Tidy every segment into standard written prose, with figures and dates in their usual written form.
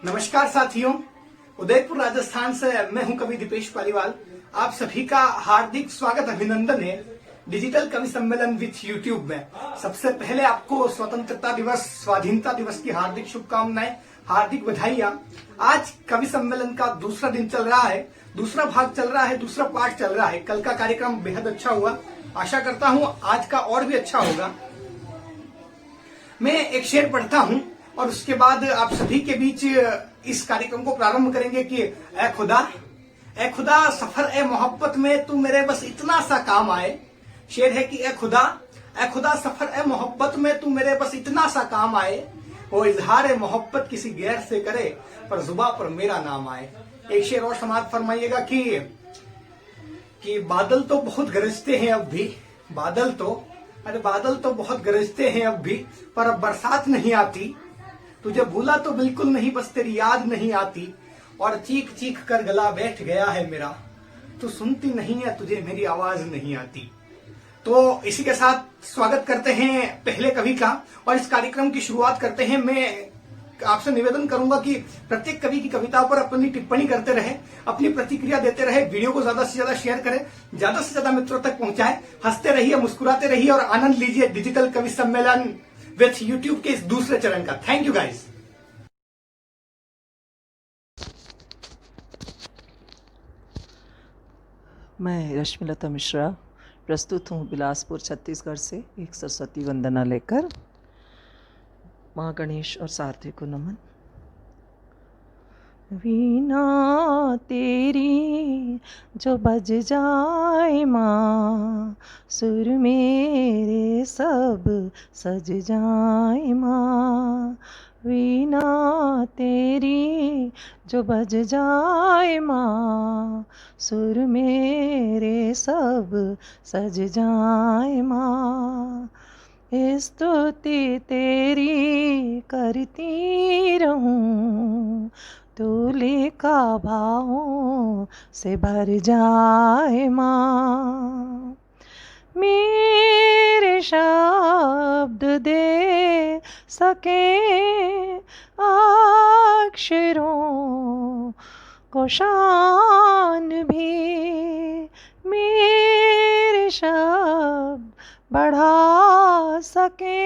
नमस्कार साथियों, उदयपुर राजस्थान से मैं हूं कवि दीपेश पालीवाल। आप सभी का हार्दिक स्वागत अभिनंदन है डिजिटल कवि सम्मेलन विथ यूट्यूब में। सबसे पहले आपको स्वतंत्रता दिवस, स्वाधीनता दिवस की हार्दिक शुभकामनाएं, हार्दिक बधाइयां। आज कवि सम्मेलन का दूसरा दिन चल रहा है, दूसरा भाग चल रहा है, दूसरा पार्ट चल रहा है। कल का कार्यक्रम बेहद अच्छा हुआ, आशा करता हूं आज का और भी अच्छा होगा। मैं एक शेर पढ़ता हूं और उसके बाद आप सभी के बीच इस कार्यक्रम को प्रारंभ करेंगे कि ए खुदा सफर ए मोहब्बत में तू मेरे बस इतना सा काम आए। शेर है कि ए खुदा सफर ए मोहब्बत में तू मेरे बस इतना सा काम आए। वो इजहार ए मोहब्बत किसी गैर से करे पर जुबा पर मेरा नाम आए। एक शेर और समाप्त फरमाइएगा कि बादल तो बहुत गरजते हैं अब भी, बादल तो बहुत गरजते हैं अब भी, पर अब बरसात नहीं आती। तुझे भूला तो बिल्कुल नहीं, बस तेरी याद नहीं आती। और चीख चीख कर गला बैठ गया है मेरा, तू सुनती नहीं है, तुझे मेरी आवाज नहीं आती। तो इसी के साथ स्वागत करते हैं पहले कवि का और इस कार्यक्रम की शुरुआत करते हैं। मैं आपसे निवेदन करूंगा कि प्रत्येक कवि की कविताओं पर अपनी टिप्पणी करते रहे, अपनी प्रतिक्रिया देते रहे, वीडियो को ज्यादा से ज्यादा शेयर करें, ज्यादा से ज्यादा मित्रों तक पहुंचाएं। हंसते रहिए, मुस्कुराते रहिए और आनंद लीजिए डिजिटल कवि सम्मेलन विथ यूट्यूब के इस दूसरे चरण का। Thank you guys. मैं रश्मिलता मिश्रा प्रस्तुत हूँ बिलासपुर छत्तीसगढ़ से एक सरस्वती वंदना लेकर। माँ गणेश और सारथी को नमन। वीणा तेरी जो बज जाए माँ, सुर मेरे सब सज जाए माँ। वीणा तेरी जो बज जाए माँ, सुर मेरे सब सज जाए माँ। स्तुति तेरी करती रहूं, तुले का भावों से भर जाए माँ। मेरे शब्द दे सके अक्षरों को शान भी, मेरे शब्द बढ़ा सके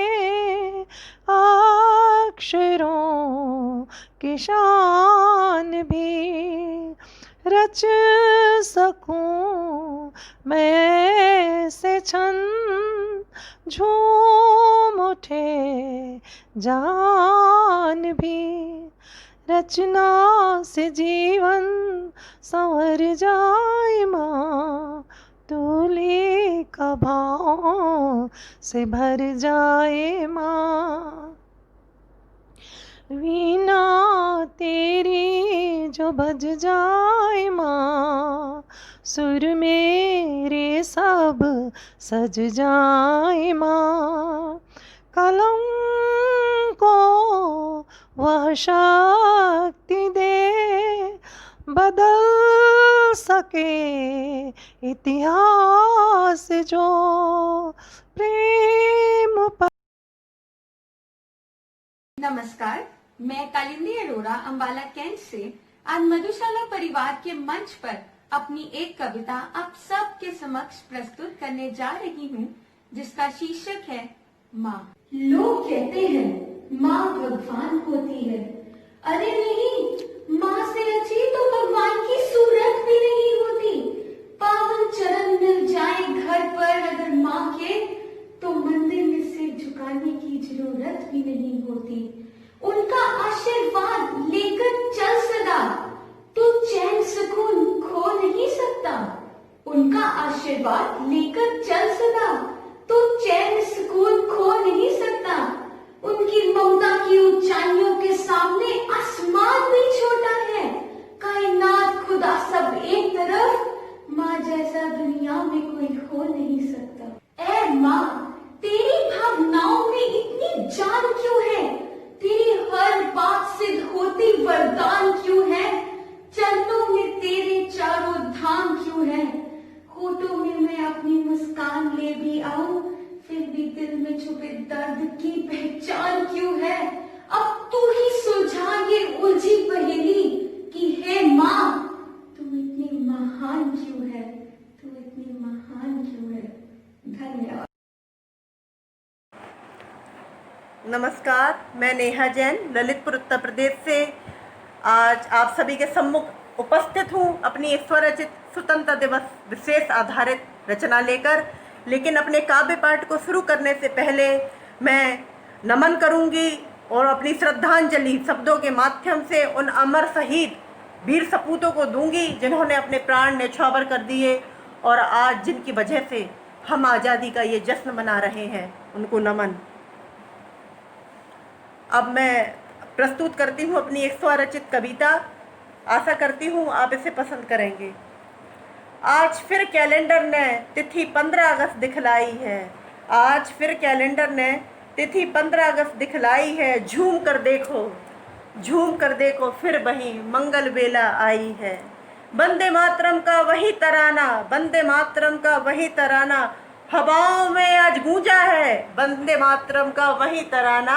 अक्षरों की शान भी। रच सकूं मैं से छंद झूम उठे जान भी। रचना से जीवन संवर जाए माँ, तुले का भाव से भर जाए माँ। वीणा तेरी जो बज जाए माँ, सुर मेरे सब सज जाए माँ। कलम को वह शक्ति दे बदल सके इतिहास जो प्रेम पर। नमस्कार, मैं कालिंदी अरोड़ा अंबाला कैंट से आज मधुशाला परिवार के मंच पर अपनी एक कविता आप सबके समक्ष प्रस्तुत करने जा रही हूँ, जिसका शीर्षक है माँ। लोग कहते हैं माँ भगवान होती है। अरे नहीं, माँ से रची तो भगवान की सूरत भी नहीं होती। पावन चरण मिल जाए घर पर अगर माँ के, तो मंदिर में सिर झुकाने की जरूरत भी नहीं होती। उनका आशीर्वाद लेकर चल सदा, तो चैन सुकून खो नहीं सकता। उनका आशीर्वाद लेकर चल सदा, तो चैन सुकून खो नहीं सकता। उनकी ममता की ऊंचाइयों के सामने आसमान भी छोटा है। कायनात खुदा सब एक तरफ, माँ जैसा दुनिया में कोई हो नहीं सकता। ऐ माँ, तेरी भावनाओं में इतनी जान क्यों है? तेरी हर बात सिद्ध होती वरदान क्यों है? चरणों में तेरे चारों धाम क्यों है? होठों में मैं अपनी मुस्कान ले भी आऊं, फिर भी दिल में छुपे दर्द की पहचान क्यों है? अब तू ही सुलझा ये उलझी धन्यवाद। नमस्कार, मैं नेहा जैन ललितपुर उत्तर प्रदेश से आज आप सभी के सम्मुख उपस्थित हूँ अपनी एक स्वरचित स्वतंत्रता दिवस विशेष आधारित रचना लेकर। लेकिन अपने काव्य पाठ को शुरू करने से पहले मैं नमन करूँगी और अपनी श्रद्धांजलि शब्दों के माध्यम से उन अमर शहीद वीर सपूतों को दूंगी जिन्होंने अपने प्राण न्यौछावर कर दिए और आज जिनकी वजह से हम आज़ादी का ये जश्न मना रहे हैं, उनको नमन। अब मैं प्रस्तुत करती हूँ अपनी एक स्वरचित कविता। आशा करती हूँ आप इसे पसंद करेंगे। आज फिर कैलेंडर ने तिथि 15 अगस्त दिखलाई है। आज फिर कैलेंडर ने तिथि 15 अगस्त दिखलाई है। झूम कर देखो फिर वही मंगल बेला आई है। वंदे मातरम का वही तराना, वंदे मातरम का वही तराना हवाओं में आज गूंजा है। वंदे मातरम का वही तराना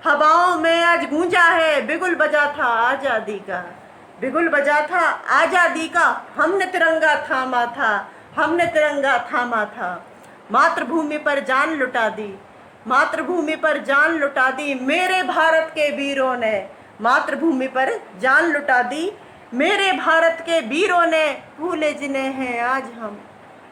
हवाओं में आज गूंजा है। बिगुल बजा था आज़ादी का, बिगुल बजा था आज़ादी का। हमने तिरंगा थामा था, हमने तिरंगा थामा था। मातृभूमि पर जान लुटा दी, मातृभूमि पर जान लुटा दी मेरे भारत के वीरों ने। मातृभूमि पर जान लुटा दी मेरे भारत के वीरों ने। भूले जिन्हें हैं आज हम,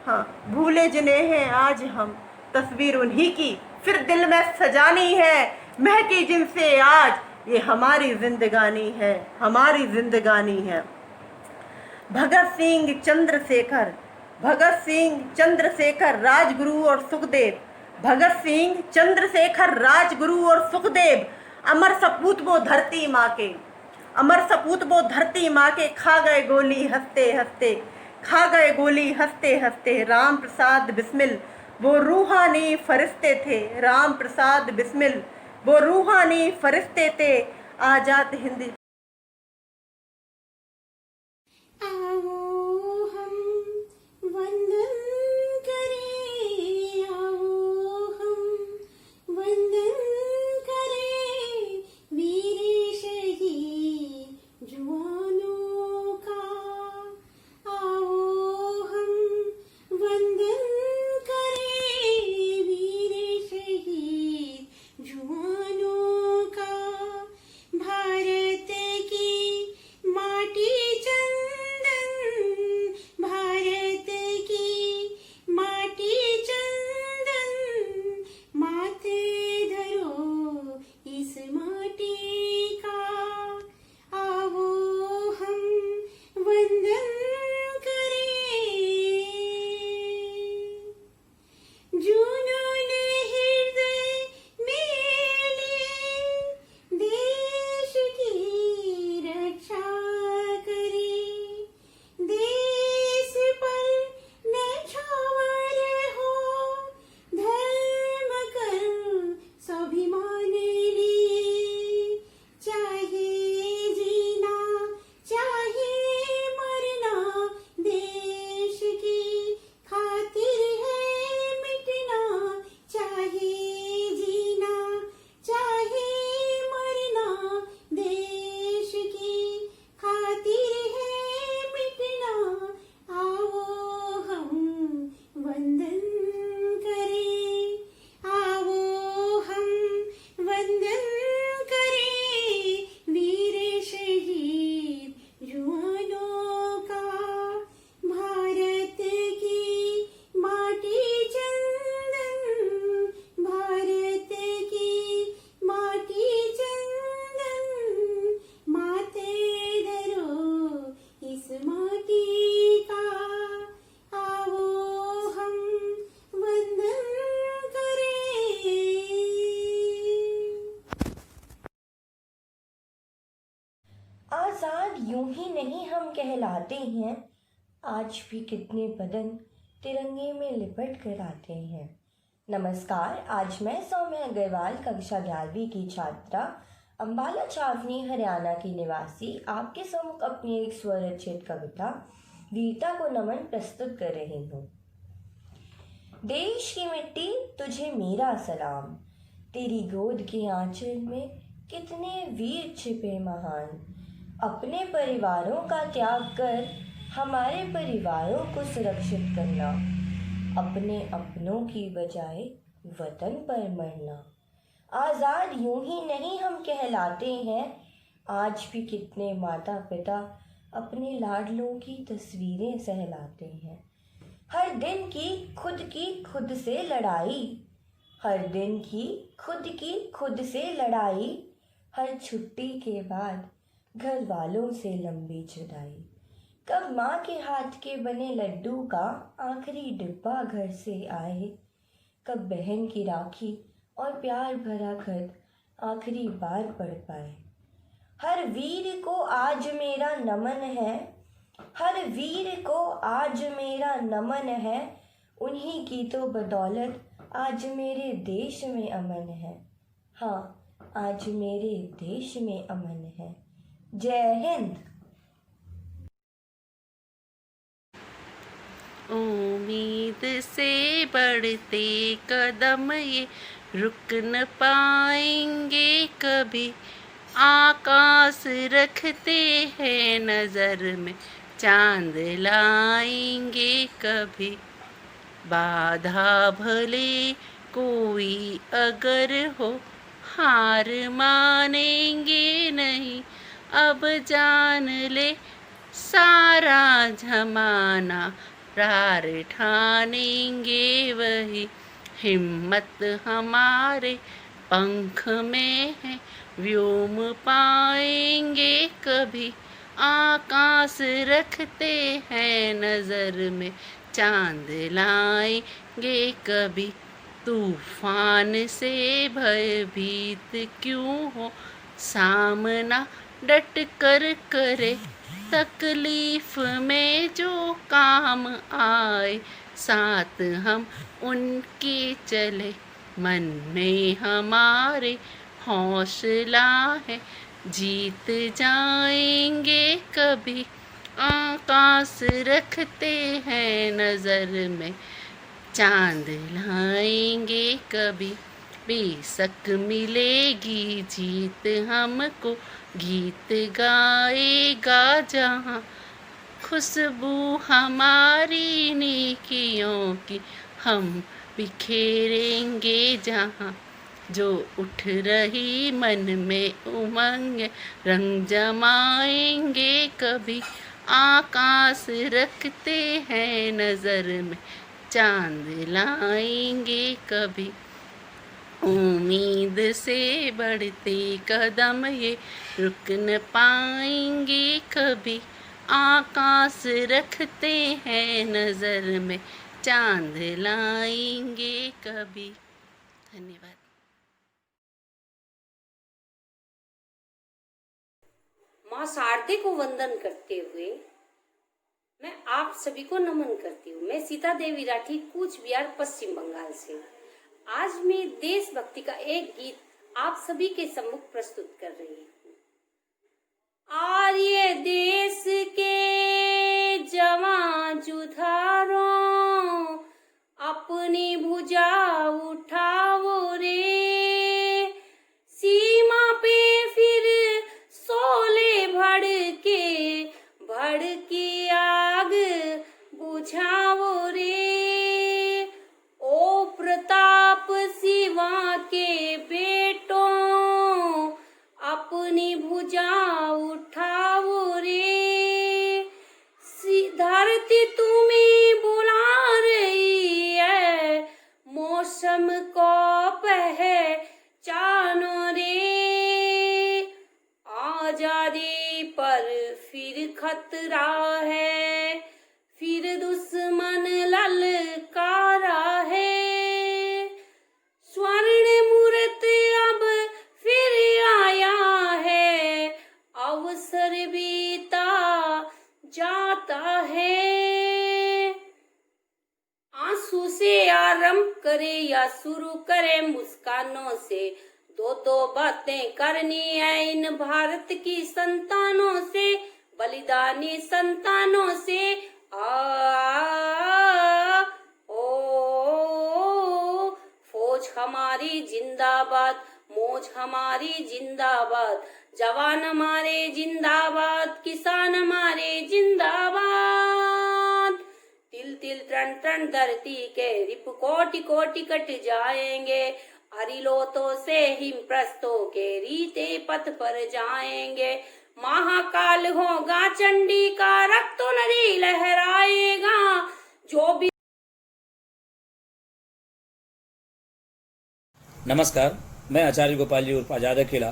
हाँ भूले जिन्हें हैं आज हम। तस्वीर उन्हीं की फिर दिल में सजानी है। महकी जिनसे आज ये हमारी जिंदगानी है, हमारी जिंदगानी है। भगत सिंह चंद्रशेखर, भगत सिंह चंद्रशेखर राजगुरु और सुखदेव। भगत सिंह चंद्रशेखर राजगुरु और सुखदेव अमर सपूत वो धरती माँ के, अमर सपूत वो धरती माँ के। खा गए गोली हंसते हंसते, खा गए गोली हंसते हंसते। राम प्रसाद बिस्मिल वो रूहानी फरिश्ते थे। राम प्रसाद बिस्मिल वो रूहानी फरिश्ते थे। आजाद हिंद। आओ हम वंदन करें, आओ हम वंदन करें वीर शहीद जवानों का। आओ हम वंदन करें वीर शहीद जवानों का। भारत की माटी चंदन, भारत की माटी चंदन माथे धरो इस माटी का। आओ हम वंदन करें। जुनून हृदय में लिए देश की रक्षा करें। देश पर न्यौछावर हो धर्म कर्म स्वाभिमान लिए। चाहे जीना चाहे मरना देश की खातिर है मिटना। चाहे जीना चाहे मरना देश की खातिर है मिटना। आओ हम वंदन करें, आओ हम वंदन करें वीर शहीद जवानों का। भारत की माटी चंदन, भारत की माटी चंदन माथे धरो इस माटी का। आओ हम वंदन करें। आज़ाद यूं ही नहीं हम कहलाते हैं, आज भी कितने बदन तिरंगे में लिपट कर आते हैं। नमस्कार, आज मैं सौम्या अग्रवाल कक्षा 11वीं की छात्रा अम्बाला छावनी हरियाणा की निवासी आपके सम्मुख अपनी एक स्वरचित कविता वीरता को नमन प्रस्तुत कर रही हूँ। देश की मिट्टी तुझे मेरा सलाम, तेरी गोद के आंचल में कितने वीर छिपे महान। अपने परिवारों का त्याग कर हमारे परिवारों को सुरक्षित करना, अपने अपनों की बजाय वतन पर मरना। आज़ाद यूं ही नहीं हम कहलाते हैं, आज भी कितने माता पिता अपने लाडलों की तस्वीरें सहलाते हैं। हर दिन की खुद से लड़ाई, हर दिन की खुद से लड़ाई, हर छुट्टी के बाद घर वालों से लंबी जुदाई। कब माँ के हाथ के बने लड्डू का आखिरी डिब्बा घर से आए, कब बहन की राखी और प्यार भरा खत आखिरी बार पढ़ पाए। हर वीर को आज मेरा नमन है, हर वीर को आज मेरा नमन है, उन्हीं की तो बदौलत आज मेरे देश में अमन है। हाँ, आज मेरे देश में अमन है। जय हिंद। उम्मीद से बढ़ते कदम ये रुक न पाएंगे कभी, आकाश रखते हैं नजर में चांद लाएंगे कभी। बाधा भले कोई अगर हो, हार मानेंगे नहीं, अब जान ले सारा जमाना, रार ठानेंगे वही। हिम्मत हमारे पंख में है, व्योम पाएंगे कभी, आकाश रखते हैं नजर में चांद लाएंगे कभी। तूफान से भयभीत क्यों हो, सामना डट कर करे, तकलीफ में जो काम आए साथ हम उनके चले। मन में हमारे हौसला है, जीत जाएंगे कभी, आकाश रखते हैं नजर में चांद लाएंगे कभी। बेशक मिलेगी जीत हमको, गीत गाएगा जहाँ, खुशबू हमारी नेकियों की हम बिखेरेंगे जहाँ। जो उठ रही मन में उमंग, रंग जमाएंगे कभी, आकाश रखते हैं नजर में चांद लाएंगे कभी। उम्मीद से बढ़ते कदम ये रुक न पाएंगे कभी, आकाश रखते हैं नजर में चांद लाएंगे कभी। धन्यवाद। माँ शारदे को वंदन करते हुए मैं आप सभी को नमन करती हूँ। मैं सीता देवी राठी, कूच बिहार, पश्चिम बंगाल से। आज मैं देशभक्ति का एक गीत आप सभी के सम्मुख प्रस्तुत कर रही हूँ। आर्य देश के जवान जुधारों, अपनी भुजा उठाओ रे, सीमा पे फिर शोले भड़के आग बुझाओ रे। ओ प्रताप शिवा के बेटों, अपनी भुजा उठाओ रे। धरती तुम्हें बुला रही है, मौसम को पहचानो रे। आजादी पर फिर खतरा है, फिर दुश्मन ललकारा है। स्वर्ण मूर्त अब फिर आया है, अवसर बीता जाता है। आंसू से आरंभ करे या शुरू करे मुस्कानों से, दो बातें करनी है इन भारत की संतानों से, बलिदानी संतानों से। फौज हमारी जिंदाबाद, मौज हमारी जिंदाबाद, जवान हमारे जिंदाबाद, किसान हमारे जिंदाबाद। तिल तिल टन टन धरती के रिप कोटि कोटि कट जाएंगे, हरिलोतों से हिमप्रस्थों के रीते पथ पर जाएंगे। महाकाल होगा चंडी का, रक्तो नदी लहराएगा, जो भी। नमस्कार, मैं आचार्य गोपाल जी उर्फ आजाद अकेला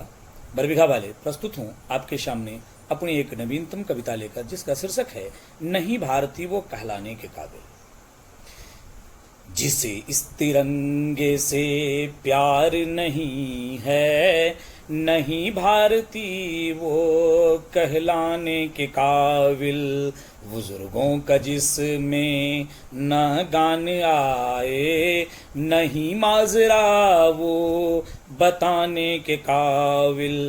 बरबीघा वाले प्रस्तुत हूँ आपके सामने अपनी एक नवीनतम कविता लेकर, जिसका शीर्षक है नहीं भारती वो कहलाने के काबिल। जिसे इस तिरंगे से प्यार नहीं है, नहीं भारती वो कहलाने के काबिल। बुजुर्गों का जिसमें न गान आए, नहीं माजरा वो बताने के काबिल।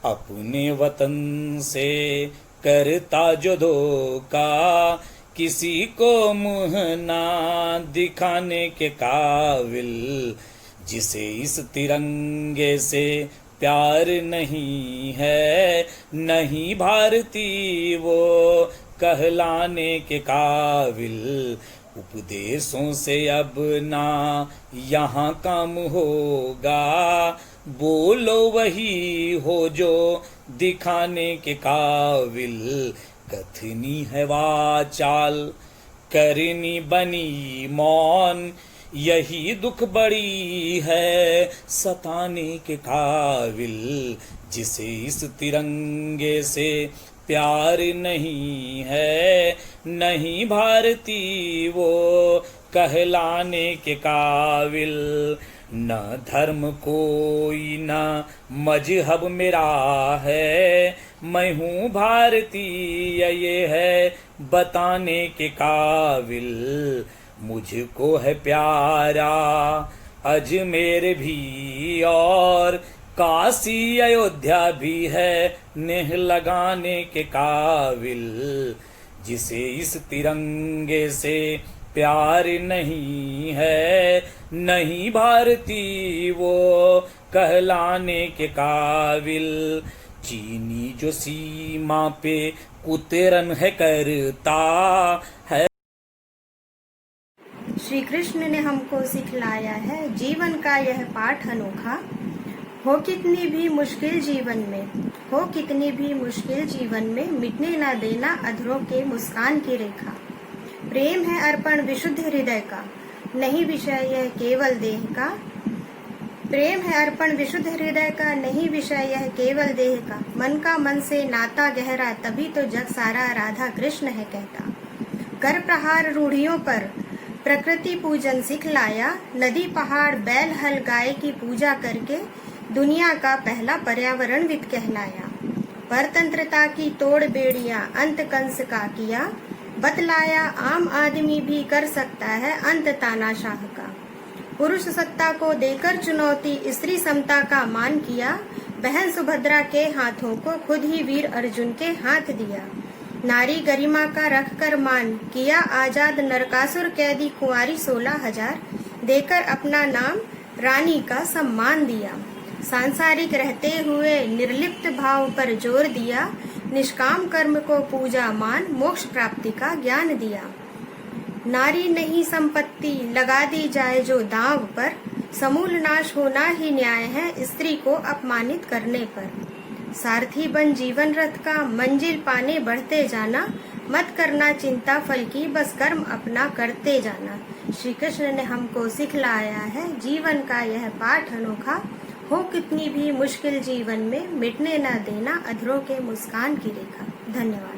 अपने वतन से करता जो धोखा, किसी को मुँह ना दिखाने के काबिल। जिसे इस तिरंगे से प्यार नहीं है, नहीं भारती वो कहलाने के काबिल। उपदेशों से अब ना यहाँ काम होगा, बोलो वही हो जो दिखाने के काबिल। कथनी है वाचाल, करनी बनी मौन, यही दुख बड़ी है सताने के काबिल। जिसे इस तिरंगे से प्यार नहीं है, नहीं भारती वो कहलाने के काबिल। न धर्म कोई न मजहब मेरा है, मैं हूँ भारतीय ये है बताने के काबिल। मुझको है प्यारा अजमेर भी और काशी अयोध्या भी है नेह लगाने के काबिल। जिसे इस तिरंगे से प्यार नहीं है, नहीं भारती वो कहलाने के काबिल। चीनी जो सीमा पे कुतरन है करता है। श्री कृष्ण ने हमको सिखलाया है जीवन का यह पाठ अनोखा। हो कितनी भी मुश्किल जीवन में, हो कितनी भी मुश्किल जीवन में, मिटने ना देना अधरों के मुस्कान की रेखा। प्रेम है अर्पण विशुद्ध हृदय का, नहीं विषय यह केवल देह का। प्रेम है अर्पण विशुद्ध हृदय का, नहीं विषय यह केवल देह का। मन का मन से नाता गहरा, तभी तो जग सारा राधा कृष्ण है कहता। कर प्रहार रूढ़ियों पर प्रकृति पूजन सिखलाया, नदी पहाड़ बैल हल गाय की पूजा करके दुनिया का पहला पर्यावरणविद कहलाया। परतंत्रता की तोड़ बेड़ियां अंत कंस का किया, बतलाया आम आदमी भी कर सकता है अंत तानाशाह का। पुरुष सत्ता को देकर चुनौती स्त्री समता का मान किया, बहन सुभद्रा के हाथों को खुद ही वीर अर्जुन के हाथ दिया। नारी गरिमा का रख कर मान, किया आजाद नरकासुर कैदी कुंवारी 16,000, देकर अपना नाम रानी का सम्मान दिया। सांसारिक रहते हुए निर्लिप्त भाव पर जोर दिया, निष्काम कर्म को पूजा मान मोक्ष प्राप्ति का ज्ञान दिया। नारी नहीं संपत्ति लगा दी जाए जो दांव पर, समूल नाश होना ही न्याय है स्त्री को अपमानित करने पर। सारथी बन जीवन रथ का, मंजिल पाने बढ़ते जाना, मत करना चिंता फल की, बस कर्म अपना करते जाना। श्री कृष्ण ने हमको सिखलाया है जीवन का यह पाठ अनोखा। हो कितनी भी मुश्किल जीवन में, मिटने न देना अधरों के मुस्कान की रेखा। धन्यवाद।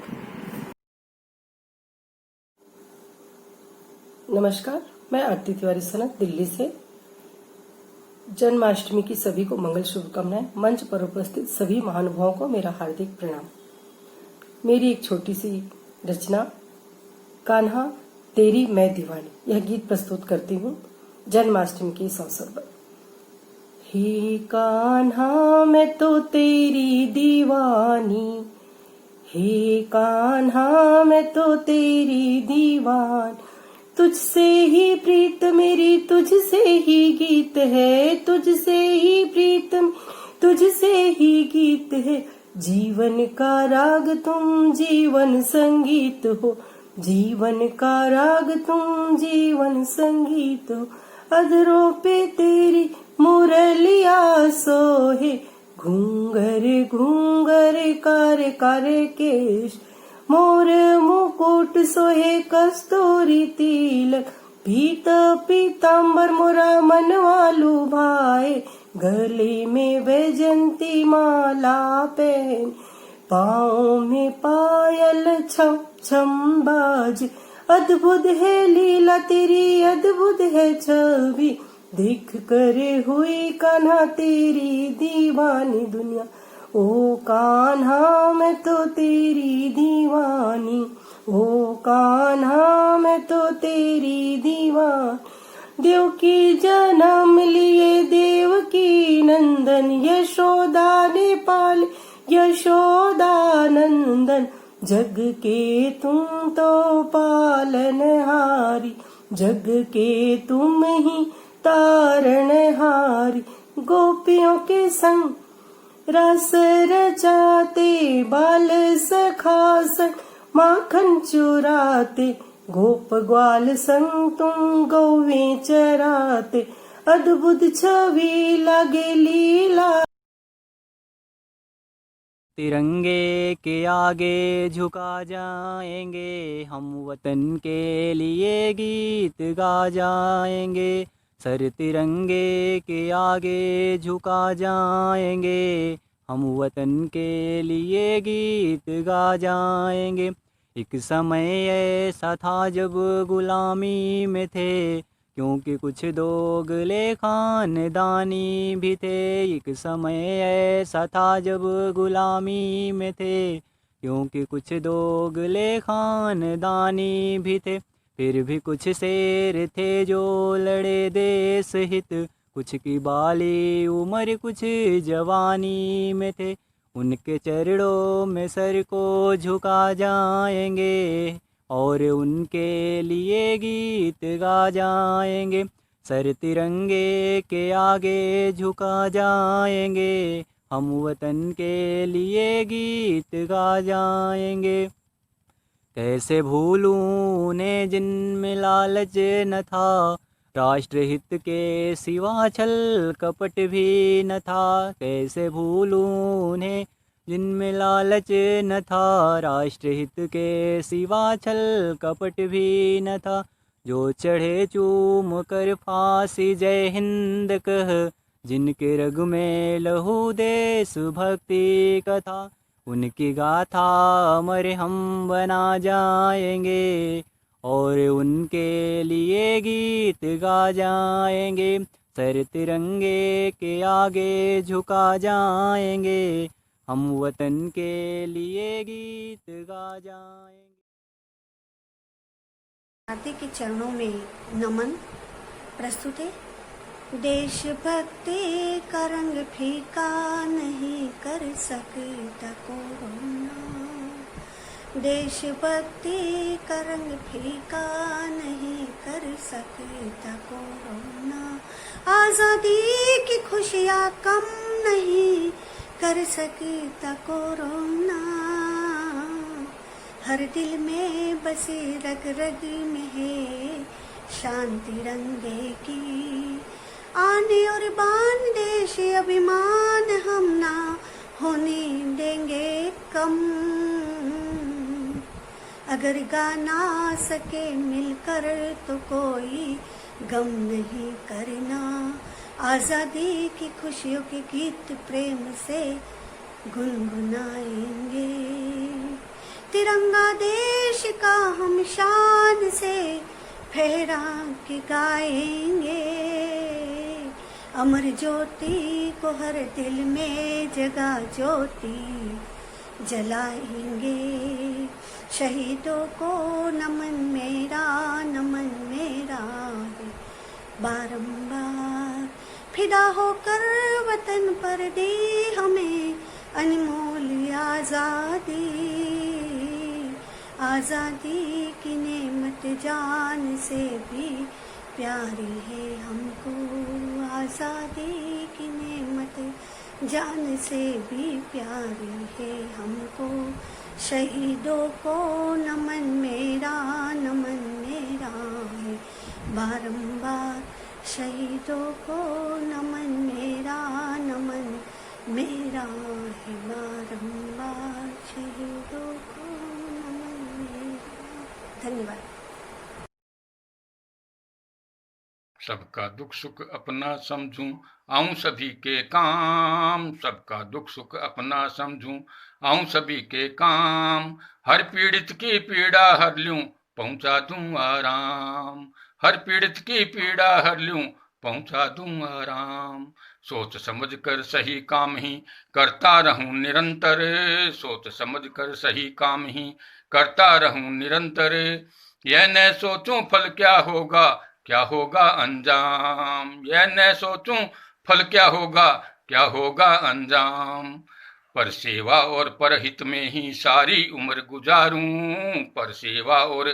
नमस्कार, मैं आरती तिवारी सनत दिल्ली से। जन्माष्टमी की सभी को मंगल शुभकामनाएं। मंच पर उपस्थित सभी महानुभावों को मेरा हार्दिक प्रणाम। मेरी एक छोटी सी रचना कान्हा तेरी मैं दीवानी, यह गीत प्रस्तुत करती हूँ जन्माष्टमी के इस अवसर पर। हे कान्हा मैं तो तेरी दीवानी, हे कान्हा मैं तो तेरी दीवान, तुझसे ही प्रीत मेरी तुझसे ही गीत है, तुझसे ही प्रीतम तुझसे ही गीत है। जीवन का राग तुम जीवन संगीत हो, जीवन का राग तुम जीवन संगीत हो, अधरों पे तेरी मुरलिया सोहे। घूंगर घूंगर कार कारे केश, मोर मुकुट सोहे कस्तूरी तिलक। पीत पीतांबर मोरा मनवालू भाए, गले में वैजंती माला पहन। पाँव में पायल छम छम बाज, अद्भुत है लीला तेरी अद्भुत है छवि। देख करे हुई कान्हा तेरी दीवानी दुनिया, ओ कान्हा मैं तो तेरी दीवानी, ओ कान्हा मैं तो तेरी दीवान। देव की जन्म लिए देव की नंदन, यशोदा ने पाल यशोदा नंदन। जग के तुम तो पालनहारी, जग के तुम ही तारणहारी। गोपियों के संग रस रचाते, बाल सखासन माखन चुराते। गोप ग्वाल संग तुम गौवें चराते, अद्भुत छवि लगे लीला। तिरंगे के आगे झुका जाएंगे, हम वतन के लिए गीत गा जाएंगे। सर तिरंगे के आगे झुका जाएंगे, हम वतन के लिए गीत गा जाएंगे। एक समय ऐसा था जब गुलामी में थे, क्योंकि कुछ दोगले खानदानी भी थे। एक समय ऐसा था जब गुलामी में थे, क्योंकि कुछ दोगले खानदानी भी थे। फिर भी कुछ शेर थे जो लड़े देश हित, कुछ की बाली उम्र कुछ जवानी में थे। उनके चरणों में सर को झुका जाएंगे, और उनके लिए गीत गा जाएंगे। सर तिरंगे के आगे झुका जाएंगे, हम वतन के लिए गीत गा जाएंगे। कैसे भूलूं उन्हें जिनमें लालच न था, राष्ट्रहित के सिवा छल कपट भी न था। कैसे भूलूं उन्हें जिनमें लालच न था, राष्ट्रहित के सिवा छल कपट भी न था। जो चढ़े चूम कर फांसी जय हिंद कह, जिनके रग में लहू देश भक्ति कथा। उनकी गाथा अमर हम बना जाएंगे, और उनके लिए गीत गा जाएंगे। सर तिरंगे के आगे झुका जाएंगे, हम वतन के लिए गीत गा जाएंगे। आरती के चरणों में नमन प्रस्तुत है। देशभक्ति का रंग फीका नहीं कर सकता कोरोना, देशभक्ति का रंग फीका नहीं कर सकता कोरोना। आजादी की खुशियाँ कम नहीं कर सकता कोरोना। हर दिल में बसे रग रग में है शांति तिरंगे की। आने और बान देश अभिमान हम ना होने देंगे कम। अगर गा ना सके मिलकर तो कोई गम नहीं करना। आजादी की खुशियों के गीत प्रेम से गुनगुनाएंगे। तिरंगा देश का हम शान से फहरा के गाएंगे। अमर ज्योति को हर दिल में जगा ज्योति जलाएंगे। शहीदों को नमन मेरा है बारंबार। फिदा होकर वतन पर दी हमें अनमोल आजादी। आजादी की नेमत जान से भी प्यारी है हमको। आजादी की नेमत जान से भी प्यारी है हमको। शहीदों को नमन मेरा है बारंबार। शहीदों को नमन मेरा है बारंबार। शहीदों को नमन मेरा। धन्यवाद। सबका दुख सुख अपना समझूं, आऊं सभी के काम। सबका दुख सुख अपना समझूं, आऊं सभी के काम। हर पीड़ित की पीड़ा हर लूं, पहुंचा दूं आराम। हर पीड़ित की पीड़ा हर लूं, पहुंचा दूं आराम। सोच समझ कर सही काम ही करता रहूं निरंतर। सोच समझ कर सही काम ही करता रहूं निरंतर। यह न सोचूं फल क्या होगा अंजाम। यह न सोचूं फल क्या होगा अंजाम। पर सेवा और परहित में ही सारी उम्र गुजारूं। पर सेवा और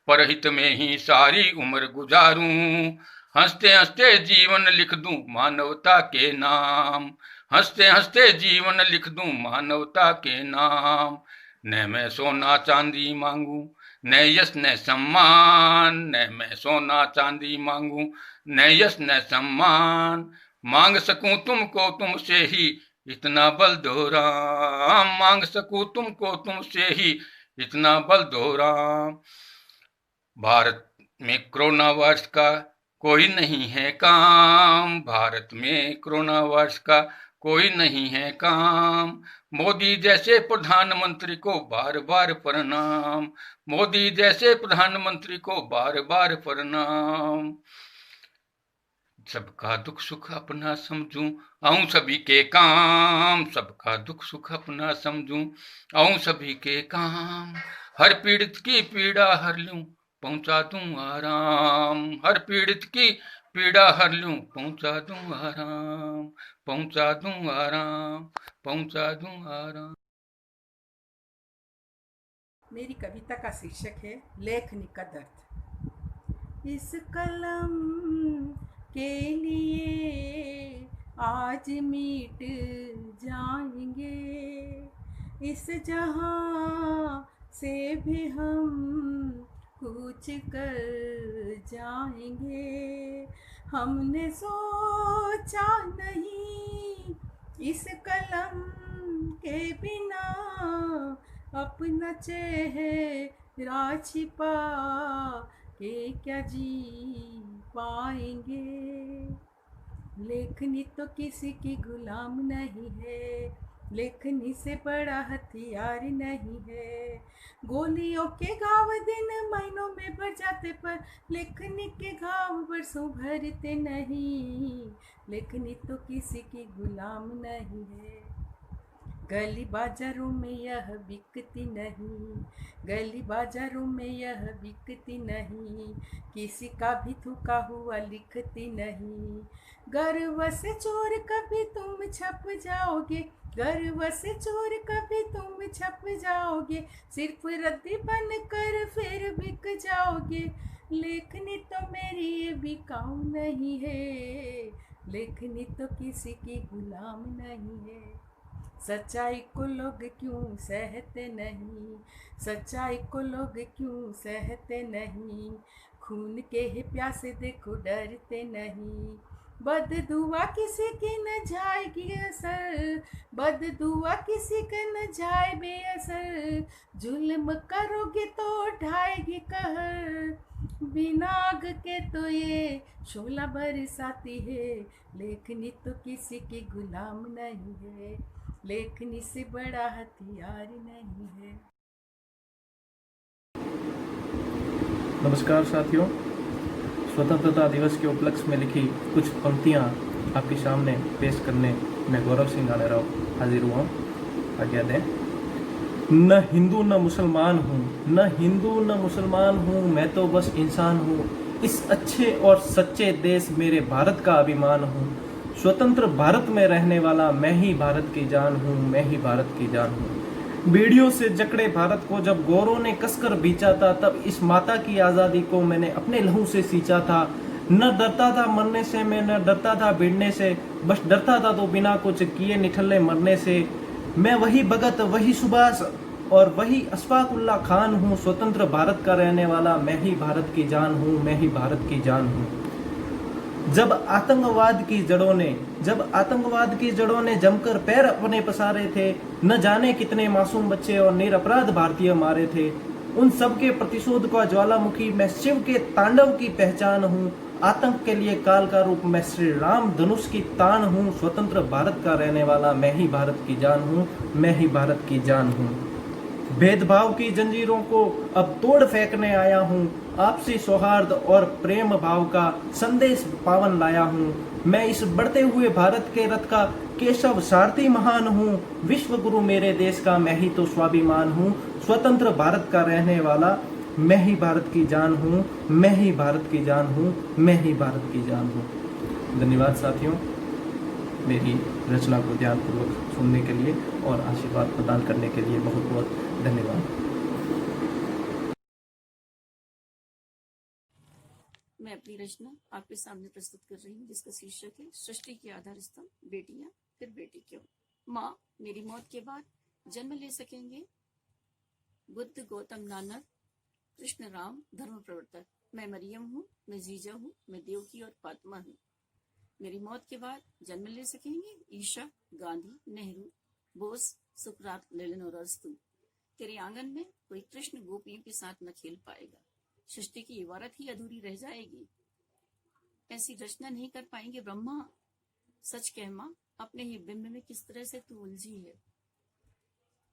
परहित में ही सारी उम्र गुजारूं। हंसते हंसते जीवन लिख दूं मानवता के नाम। हंसते हंसते जीवन लिख दूं मानवता के नाम। न मैं सोना चांदी मांगू, न यश न सम्मान। न मैं सोना चांदी मांगू, न यश न सम्मान। मांग सकूं तुमको तुमसे ही इतना बल दो राम। मांग सकूं तुमको तुमसे ही इतना बल दो राम। भारत में कोरोना वायरस का कोई नहीं है काम। भारत में कोरोना वायरस का कोई नहीं है काम। मोदी जैसे प्रधानमंत्री को बार बार प्रणाम। मोदी जैसे प्रधानमंत्री को बार बार प्रणाम। सबका दुख सुख अपना समझूं, आऊं सभी के काम। सबका दुख सुख अपना समझूं, आऊं सभी के काम। हर पीड़ित की पीड़ा हर लूं, पहुंचा दूं आराम। हर पीड़ित की पीड़ा हर लूं, पहुंचा दूं आराम। पहुंचा दूं आराम, पहुंचा दूं आराम। मेरी कविता का शीर्षक है लेखनी का दर्द। इस कलम के लिए आज मिट जाएंगे, इस जहां से भी हम कुछ कर जाएंगे। हमने सोचा नहीं इस कलम के बिना अपना चेहरा छिपा के क्या जी पाएंगे। लेखनी तो किसी की गुलाम नहीं है, लेखनी से बड़ा हथियार नहीं है। गोलियों के घाव दिन महीनों में भर जाते पर लेखनी के घाव बरसों भरते नहीं। लेखनी तो किसी की गुलाम नहीं है। गली बाजारों में यह बिकती नहीं, गली बाजारों में यह बिकती नहीं। किसी का भी थूका हुआ लिखती नहीं। गर्व से चोर कभी तुम छप जाओगे, गर्व से चोर कभी तुम छप जाओगे। सिर्फ रद्दी बन कर फिर बिक जाओगे। लेखनी तो मेरी ये बिकाऊ नहीं है, लेखनी तो किसी की गुलाम नहीं है। सच्चाई को लोग क्यों सहते नहीं, सच्चाई को लोग क्यों सहते नहीं। खून के ही प्यासे देखो डरते नहीं। बददुआ किसी की न जाएगी असर, बददुआ किसी का न जाए बेअसर। जुल्म करोगे तो ढाएगी कहर, बिना आग के तो ये शोला बरसाती है। लेखनी तो किसी की गुलाम नहीं है, लेखनी से बड़ा हथियार नहीं है। नमस्कार साथियों, स्वतंत्रता दिवस के उपलक्ष्य में लिखी कुछ पंक्तियाँ आपके सामने पेश करने मैं गौरव सिंह आनेराव हाजिर हुआ हूँ। आज्ञा दें। न हिंदू न मुसलमान हूँ, न हिंदू न मुसलमान हूँ, मैं तो बस इंसान हूँ। इस अच्छे और सच्चे देश मेरे भारत का अभिमान हूँ। स्वतंत्र भारत में रहने वाला मैं ही भारत की जान हूँ, मैं ही भारत की जान हूँ। बीड़ियों से जकड़े भारत को जब गौरों ने कसकर बीचा था, तब इस माता की आज़ादी को मैंने अपने लहू से सींचा था। न डरता था मरने से मैं, न डरता था भिड़ने से, बस डरता था तो बिना कुछ किए निठल्ले मरने से। मैं वही भगत, वही सुभाष, और वही अशफाकुल्ला खान हूँ, स्वतंत्र भारत का रहने वाला, मैं ही भारत की जान हूँ, मैं ही भारत की जान हूँ। जब आतंकवाद की जड़ों ने जमकर पैर अपने पसारे थे, न जाने कितने मासूम बच्चे और निरपराध भारतीय मारे थे। उन सब के प्रतिशोध का ज्वालामुखी मैं शिव के तांडव की पहचान हूँ। आतंक के लिए काल का रूप मैं श्री राम धनुष की तान हूँ। स्वतंत्र भारत का रहने वाला, मैं ही भारत की जान हूँ, मैं ही भारत की जान हूँ। भेदभाव की जंजीरों को अब तोड़ फेंकने आया हूँ। आपसी सौहार्द और प्रेम भाव का संदेश पावन लाया हूँ। मैं इस बढ़ते हुए भारत के रथ का केशव सारथी महान हूँ। विश्व गुरु मेरे देश का, मैं ही तो स्वाभिमान हूँ। स्वतंत्र भारत का रहने वाला, मैं ही भारत की जान हूँ, मैं ही भारत की जान हूँ, मैं ही भारत की जान हूँ। धन्यवाद साथियों, मेरी रचना को ध्यानपूर्वक सुनने के लिए और आशीर्वाद प्रदान करने के लिए बहुत बहुत धन्यवाद। मैं अपनी रचना आपके सामने प्रस्तुत कर रही हूँ, जिसका शीर्षक है सृष्टि के आधार स्तंभ, बेटियां फिर बेटी क्यों। माँ, मेरी मौत के बाद जन्म ले सकेंगे बुद्ध, गौतम, नानक, कृष्ण, राम, धर्म प्रवर्तक। मैं मरियम हूँ, मैं जीजा हूँ, मैं देवकी और फातिमा हूँ। मेरी मौत के बाद जन्म ले सकेंगे ईशा, गांधी, नेहरू, बोस, सुकरात, लेनिन और अरस्तू। तेरे आंगन में कोई कृष्ण गोपियों के साथ न खेल पाएगा। सृष्टि की इबारत ही अधूरी रह जाएगी। ऐसी रचना नहीं कर पाएंगे ब्रह्मा। सच कह माँ, अपने ही बिंब में किस तरह से तू उलझी है।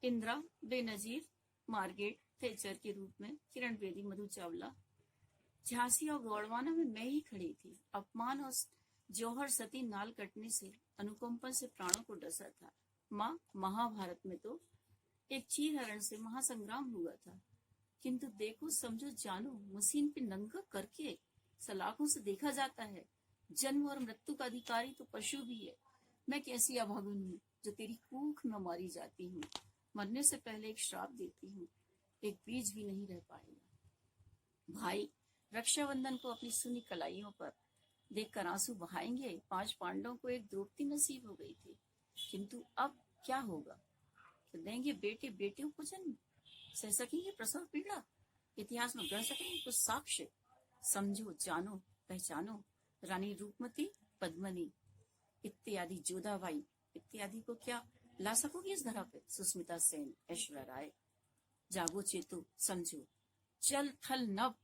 इंदिरा, बेनजीर, मार्गरेट थैचर के रूप में, किरण बेदी, मधु चावला, झांसी और गोंडवाना में मैं ही खड़ी थी। अपमान और जौहर सती नाल कटने से, अनुकंपन से प्राणों को डसा था। माँ, महाभारत में तो एक चीर हरण से महासंग्राम हुआ था, किंतु देखो, समझो, जानो, मशीन पे नंगा करके सलाखों से देखा जाता है। जन्म और मृत्यु का अधिकारी तो पशु भी है। मैं कैसी अभागन हूँ जो तेरी कूख में मारी जाती हूँ। मरने से पहले एक श्राप देती हूँ, एक बीज भी नहीं रह पाएगा। भाई रक्षाबंधन को अपनी सुनी कलाइयों पर देखकर आंसू बहाएंगे। 5 पांडवों को एक द्रौपदी नसीब हो गई थी, किंतु अब क्या होगा? तो देंगे बेटे बेटियों को जन्म, सह सकेंगे प्रसव पीड़ा, इतिहास में गढ़ सकेंगे कुछ साक्ष्य। समझो, जानो, पहचानो, रानी रूपमती, पद्मनी इत्यादि, जोधाबाई इत्यादि को क्या ला सकोगे इस धरा पे? सुस्मिता सेन, ऐश्वर्या राय। जागो, चेतो, समझो, चल थल नभ।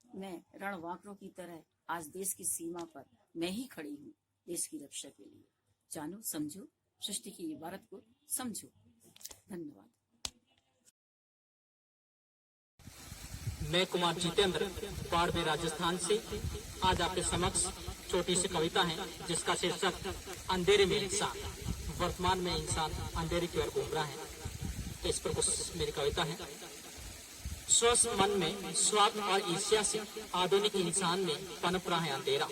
मैं रणवाकरों की तरह आज देश की सीमा पर मैं ही खड़ी हूँ, देश की रक्षा के लिए। जानो, समझो, सृष्टि की इबारत को समझो। धन्यवाद। मैं कुमार जितेंद्र, बाड़मेर, राजस्थान से आज आपके समक्ष छोटी सी कविता है, जिसका शीर्षक अंधेरे में इंसान। वर्तमान में इंसान अंधेरे की ओर घूम रहा है, तो इस पर कुछ मेरी कविता है। स्वस्थ मन में स्वार्थ और ईर्ष्या से आधुनिक इंसान में पनप रहा है अंधेरा।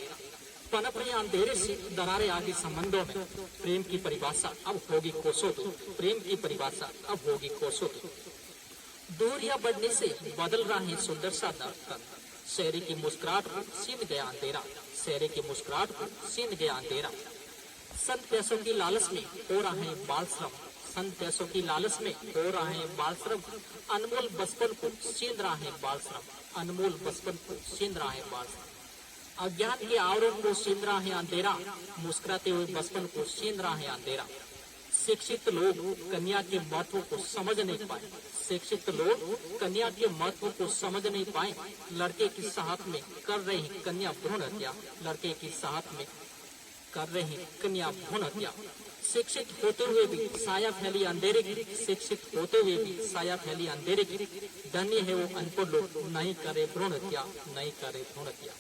पनप रहे अंधेरे से दरारे आदि संबंधों में प्रेम की परिभाषा अब होगी कोसों दूर। प्रेम की परिभाषा अब होगी कोसों दूर। दूरियां बढ़ने से बदल रहा है सुंदर सा दर्पण। शहरी की मुस्कुराहट को छीन गया अंधेरा। शहरी की मुस्कुराहट को छीन गया अंधेरा। संत पैसों की लालच में हो रहा है बाल श्रम। संत पैसों की लालच में हो रहा है बाल श्रम। अनमोल बचपन को छीन रहा है बाल श्रम। अनमोल बचपन को छीन रहा है बाल श्रम। अज्ञान के आवरण को छीन रहा है अंधेरा। मुस्कुराते हुए बचपन को छीन रहा है अंधेरा। शिक्षित लोग कन्या के महत्व को समझ नहीं पाए। शिक्षित लोग कन्या के महत्व को समझ नहीं पाए। लड़के की साहत में कर रहे हैं कन्या भ्रूण हत्या। लड़के की साहत में कर रहे हैं कन्या भ्रूण हत्या। शिक्षित होते हुए भी साया फैली अंधेरे की। शिक्षित होते हुए भी साया फैली अंधेरे की। धन्य है वो अनपढ़ लोग, नहीं करे भ्रूण हत्या, नहीं करे भ्रूण हत्या।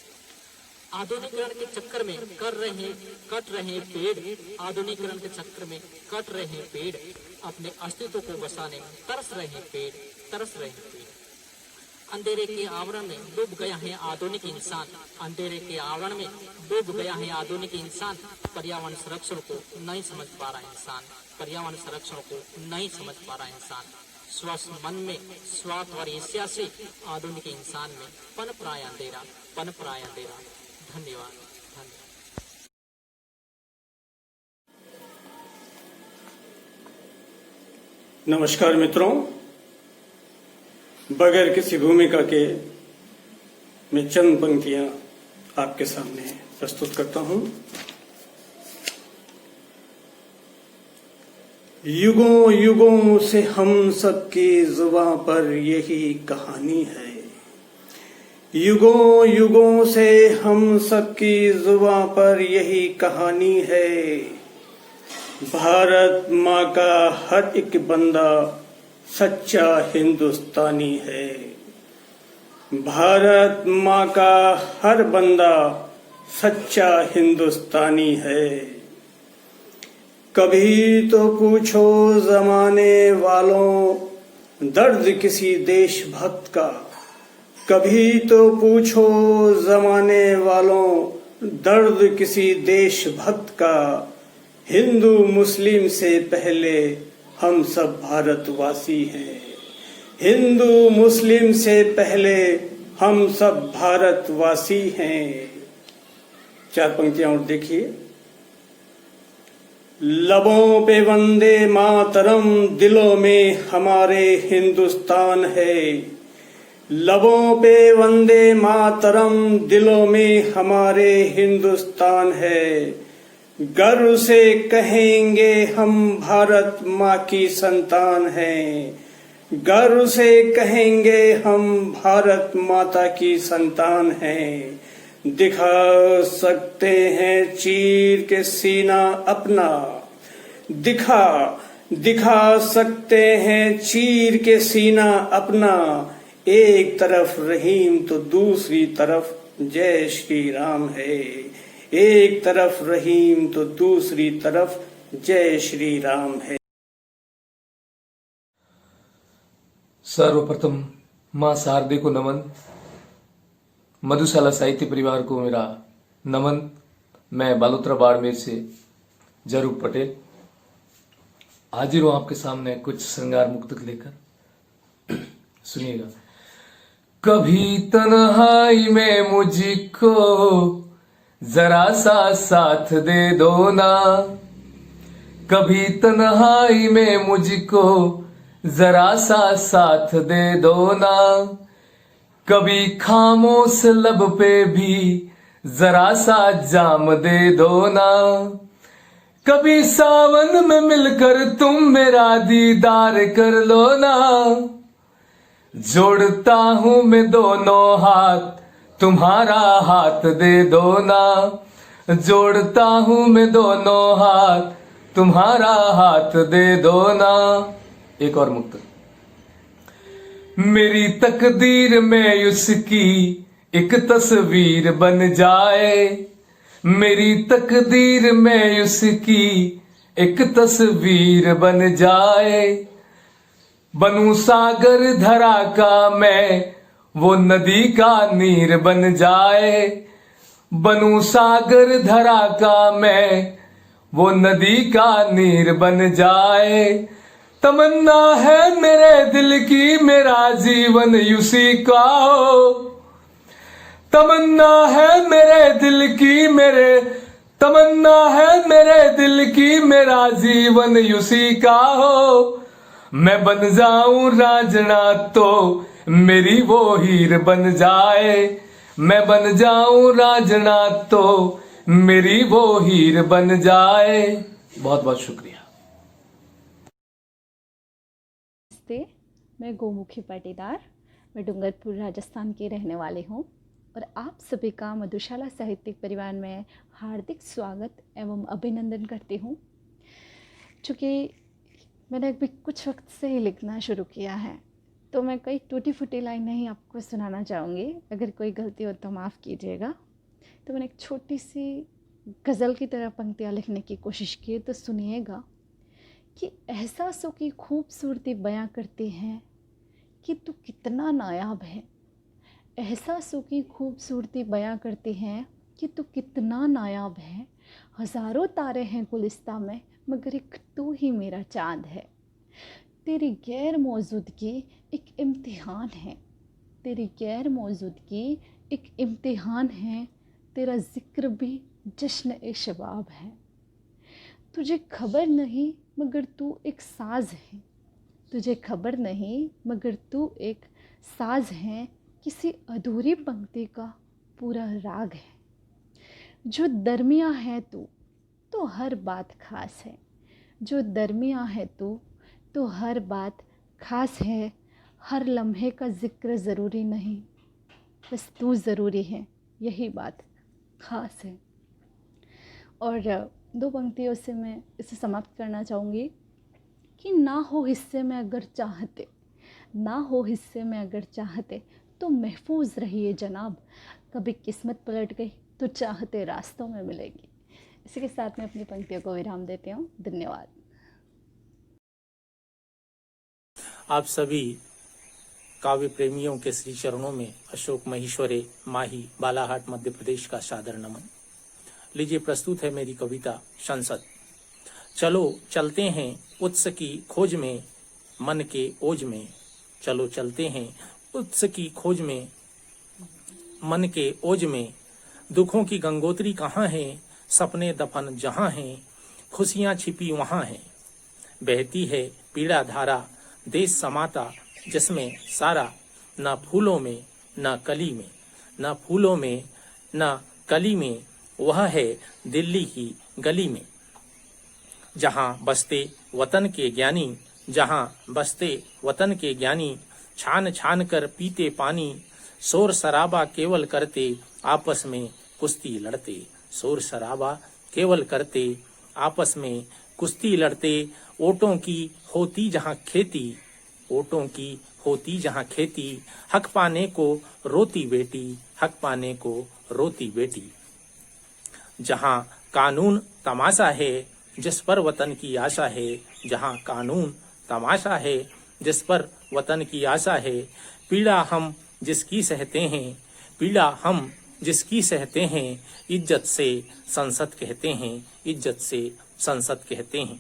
आधुनिकरण के चक्कर में कट रहे पेड़। आधुनिकरण के चक्कर में कट रहे पेड़। अपने अस्तित्व को बसाने तरस रहे पेड़, तरस रहे पेड़। अंधेरे के आवरण में डूब गया है आधुनिक इंसान। अंधेरे के आवरण में डूब गया है आधुनिक इंसान। पर्यावरण संरक्षण को नहीं समझ पा रहा इंसान। पर्यावरण संरक्षण को नहीं समझ पा रहा इंसान। स्वस्थ मन में स्वार्थ और ईर्ष्या से आधुनिक इंसान में पनप रहा है अंधेरा, पनप रहा है अंधेरा। धन्यवाद, धन्यवाद। नमस्कार मित्रों, बगैर किसी भूमिका के मैं चंद पंक्तियां आपके सामने प्रस्तुत करता हूं। युगों युगों से हम सबकी जुबां पर यही कहानी है। युगों युगों से हम सबकी जुबां पर यही कहानी है। भारत माँ का हर एक बंदा सच्चा हिंदुस्तानी है। भारत माँ का हर बंदा सच्चा हिंदुस्तानी है। कभी तो पूछो जमाने वालों दर्द किसी देशभक्त का। कभी तो पूछो जमाने वालों दर्द किसी देशभक्त का। हिंदू मुस्लिम से पहले हम सब भारतवासी हैं। हिंदू मुस्लिम से पहले हम सब भारतवासी हैं। 4 पंक्तियां और देखिए। लबों पे वंदे मातरम, दिलों में हमारे हिंदुस्तान है। लबों पे वंदे मातरम, दिलों में हमारे हिंदुस्तान है। गर्व से कहेंगे हम भारत माँ की संतान हैं। गर्व से कहेंगे हम भारत माता की संतान हैं। दिखा सकते हैं चीर के सीना अपना। दिखा सकते हैं चीर के सीना अपना। एक तरफ रहीम तो दूसरी तरफ जय श्री राम है। एक तरफ रहीम तो दूसरी तरफ जय श्री राम है। सर्वप्रथम मां शारदे को नमन। मधुशाला साहित्य परिवार को मेरा नमन। मैं बालोतरा बाड़मेर से जरूर पटेल हाजिर हूं आपके सामने कुछ श्रृंगार मुक्तक लेकर। सुनिएगा। कभी तन्हाई में मुझको जरा सा साथ दे दो ना। कभी तन्हाई में मुझको जरा सा साथ दे दो ना। कभी खामोश लब पे भी जरा सा जाम दे दो ना। कभी सावन में मिलकर तुम मेरा दीदार कर लो ना। जोड़ता हूं मैं दोनों हाथ, तुम्हारा हाथ दे दो ना। जोड़ता हूं मैं दोनों हाथ, तुम्हारा हाथ दे दो ना। एक और मुक्त। मेरी तकदीर में उसकी एक तस्वीर बन जाए। मेरी तकदीर में उसकी एक तस्वीर बन जाए। बनूं सागर धरा का मैं, वो नदी का नीर बन जाए। बनूं सागर धरा का मैं, वो नदी का नीर बन जाए। तमन्ना है मेरे दिल की मेरा जीवन यूसी का हो। तमन्ना है मेरे दिल की तमन्ना है मेरे दिल की मेरा जीवन यूसी का हो। मैं बन जाऊं रांझना तो मेरी वो हीर बन जाए। मैं बन जाऊं रांझना तो मेरी वो हीर बन जाए। बहुत बहुत शुक्रिया। मैं गोमुखी पाटीदार, मैं डूंगरपुर राजस्थान की रहने वाली हूँ और आप सभी का मधुशाला साहित्यिक परिवार में हार्दिक स्वागत एवं अभिनंदन करती हूँ। चूँकि मैंने अभी कुछ वक्त से ही लिखना शुरू किया है तो मैं कई टूटी फूटी लाइनें ही आपको सुनाना चाहूँगी। अगर कोई गलती हो तो माफ़ कीजिएगा। तो मैंने एक छोटी सी गज़ल की तरह पंक्तियाँ लिखने की कोशिश की, तो सुनिएगा कि एहसासों की खूबसूरती बयां करती हैं कि तू कितना नायाब है। एहसासों की खूबसूरती बयां करती हैं कि तू कितना नायाब है। हज़ारों तारे हैं गुलिस्तां में मगर एक तू ही मेरा चाँद है। तेरी गैर मौजूदगी एक इम्तिहान है। तेरी गैर मौजूदगी एक इम्तिहान है। तेरा ज़िक्र भी जश्न ए शबाब है। तुझे खबर नहीं मगर तू एक साज़ है। तुझे खबर नहीं मगर तू एक साज है, किसी अधूरी पंक्ति का पूरा राग है। जो दरमिया है तू तो हर बात खास है, जो दरमिया है तू तो हर बात खास है। हर लम्हे का जिक्र ज़रूरी नहीं, बस तू ज़रूरी है, यही बात खास है। और 2 पंक्तियों से मैं इसे समाप्त करना चाहूँगी कि ना हो हिस्से में अगर चाहते, ना हो हिस्से में अगर चाहते तो महफूज रहिए जनाब, कभी किस्मत पलट गई तो चाहते रास्तों में मिलेगी। इसी के साथ मैं अपनी पंक्तियों को विराम देती हूँ। धन्यवाद। आप सभी काव्य प्रेमियों के श्री चरणों में अशोक महेश्वरे, माही, बालाहाट, मध्य प्रदेश का सादर नमन। लीजिए प्रस्तुत है मेरी कविता संसद। चलो चलते हैं उत्स की खोज में, मन के ओज में। चलो चलते हैं उत्स की खोज में, मन के ओज में। दुखों की गंगोत्री कहाँ है, सपने दफन जहाँ हैं, खुशियाँ छिपी वहाँ हैं। बहती है पीड़ा धारा, देश समाता जिसमें सारा। न फूलों में न कली में, न फूलों में न कली में, वह है दिल्ली की गली में। जहाँ बसते वतन के ज्ञानी, जहाँ बसते वतन के ज्ञानी, छान छान कर पीते पानी। शोर शराबा केवल करते, आपस में कुश्ती लड़ते। शोर शराबा केवल करते, आपस में कुश्ती लड़ते। ओटों की होती जहाँ खेती, ओटों की होती जहाँ खेती। हक पाने को रोती बेटी, हक पाने को रोती बेटी। जहाँ कानून तमाशा है, जिस पर वतन की आशा है। जहाँ कानून तमाशा है, जिस पर वतन की आशा है। पीड़ा हम जिसकी सहते हैं, पीड़ा हम जिसकी सहते हैं। इज्जत से संसद कहते हैं, इज्जत से संसद कहते हैं।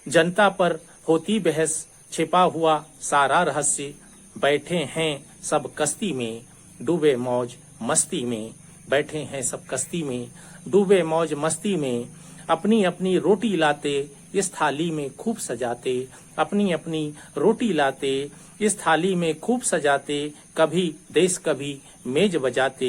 जनता पर होती बहस, छिपा हुआ सारा रहस्य। बैठे हैं सब कश्ती में, डूबे मौज मस्ती में। बैठे हैं सब कश्ती में, डूबे मौज मस्ती में। अपनी अपनी रोटी लाते, इस थाली में खूब सजाते। अपनी अपनी रोटी लाते, इस थाली में खूब सजाते। कभी देश कभी मेज बजाते।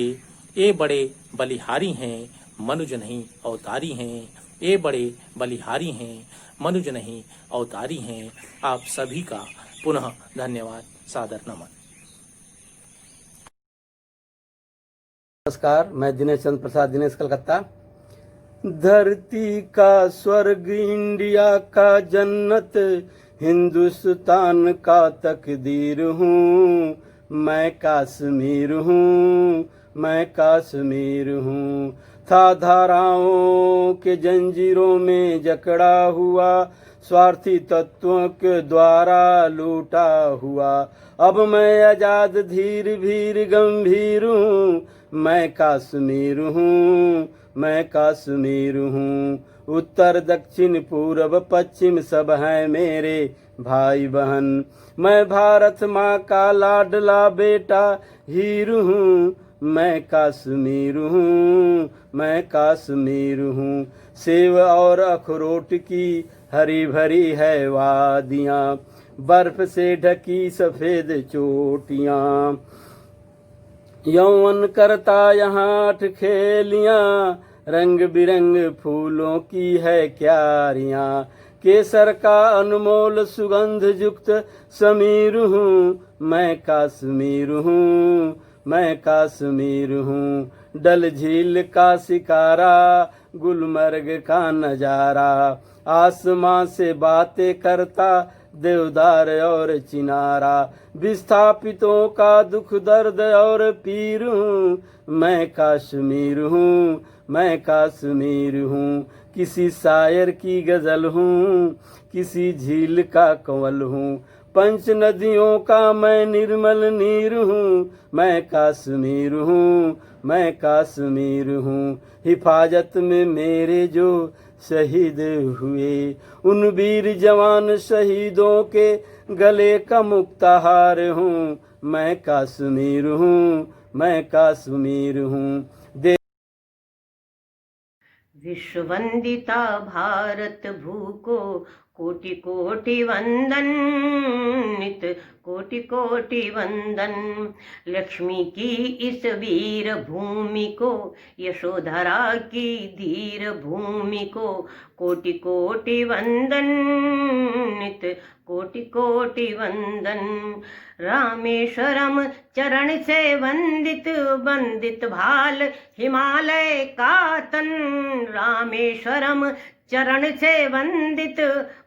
ये बड़े बलिहारी हैं, मनुज नहीं अवतारी हैं। ये बड़े बलिहारी हैं, मनुज नहीं अवतारी हैं। आप सभी का पुनः धन्यवाद, सादर नमन। नमस्कार, मैं दिनेश चंद्र प्रसाद, दिनेश कलकत्ता। धरती का स्वर्ग, इंडिया का जन्नत, हिंदुस्तान का तकदीर हूँ। मैं कश्मीर हूँ, मैं कश्मीर हूँ। था धाराओं के जंजीरों में जकड़ा हुआ, स्वार्थी तत्वों के द्वारा लूटा हुआ। अब मैं आजाद धीर भीर गंभीर हूँ। मैं कश्मीर हूँ, मैं कश्मीर हूँ। उत्तर दक्षिण पूर्व पश्चिम सब हैं मेरे भाई बहन। मैं भारत माँ का लाडला बेटा हीर हूँ। मैं कश्मीर हूँ, मैं कश्मीर हूँ। सेब और अखरोट की हरी भरी है वादियाँ, बर्फ से ढकी सफेद चोटियाँ। यौवन करता यहाँ ठखेलियाँ, रंग बिरंग फूलों की है क्यारियाँ। केसर का अनमोल सुगंध युक्त समीर हूँ। मैं कश्मीर हूँ, मैं कश्मीर हूँ। डल झील का शिकारा, गुलमर्ग का नजारा। आसमां से बातें करता देवदार और चिनारा। विस्थापितों का दुख दर्द और पीर हूँ। मैं कश्मीर हूँ, मैं कश्मीर हूँ। किसी शायर की गजल हूँ, किसी झील का कंवल हूँ। पंच नदियों का मैं निर्मल नीर हूँ। मैं कश्मीर हूँ, मैं कश्मीर हूँ। हिफाजत में मेरे जो शहीद हुए, उन वीर जवान शहीदों के गले का मुक्ताहार हूँ। मैं कश्मीर हूँ, मैं कश्मीर हूँ। विश्व वंदिता भारत भू को कोटि कोटि वंदन, नित कोटि कोटि वंदन। लक्ष्मी की इस वीर भूमि को, यशोधरा की धीर भूमि को, कोटि कोटि वंदन, नित कोटि कोटि वंदन। रामेश्वरम चरण से वंदित, वंदित भाल हिमालय का तन। रामेश्वरम चरण से वंदित,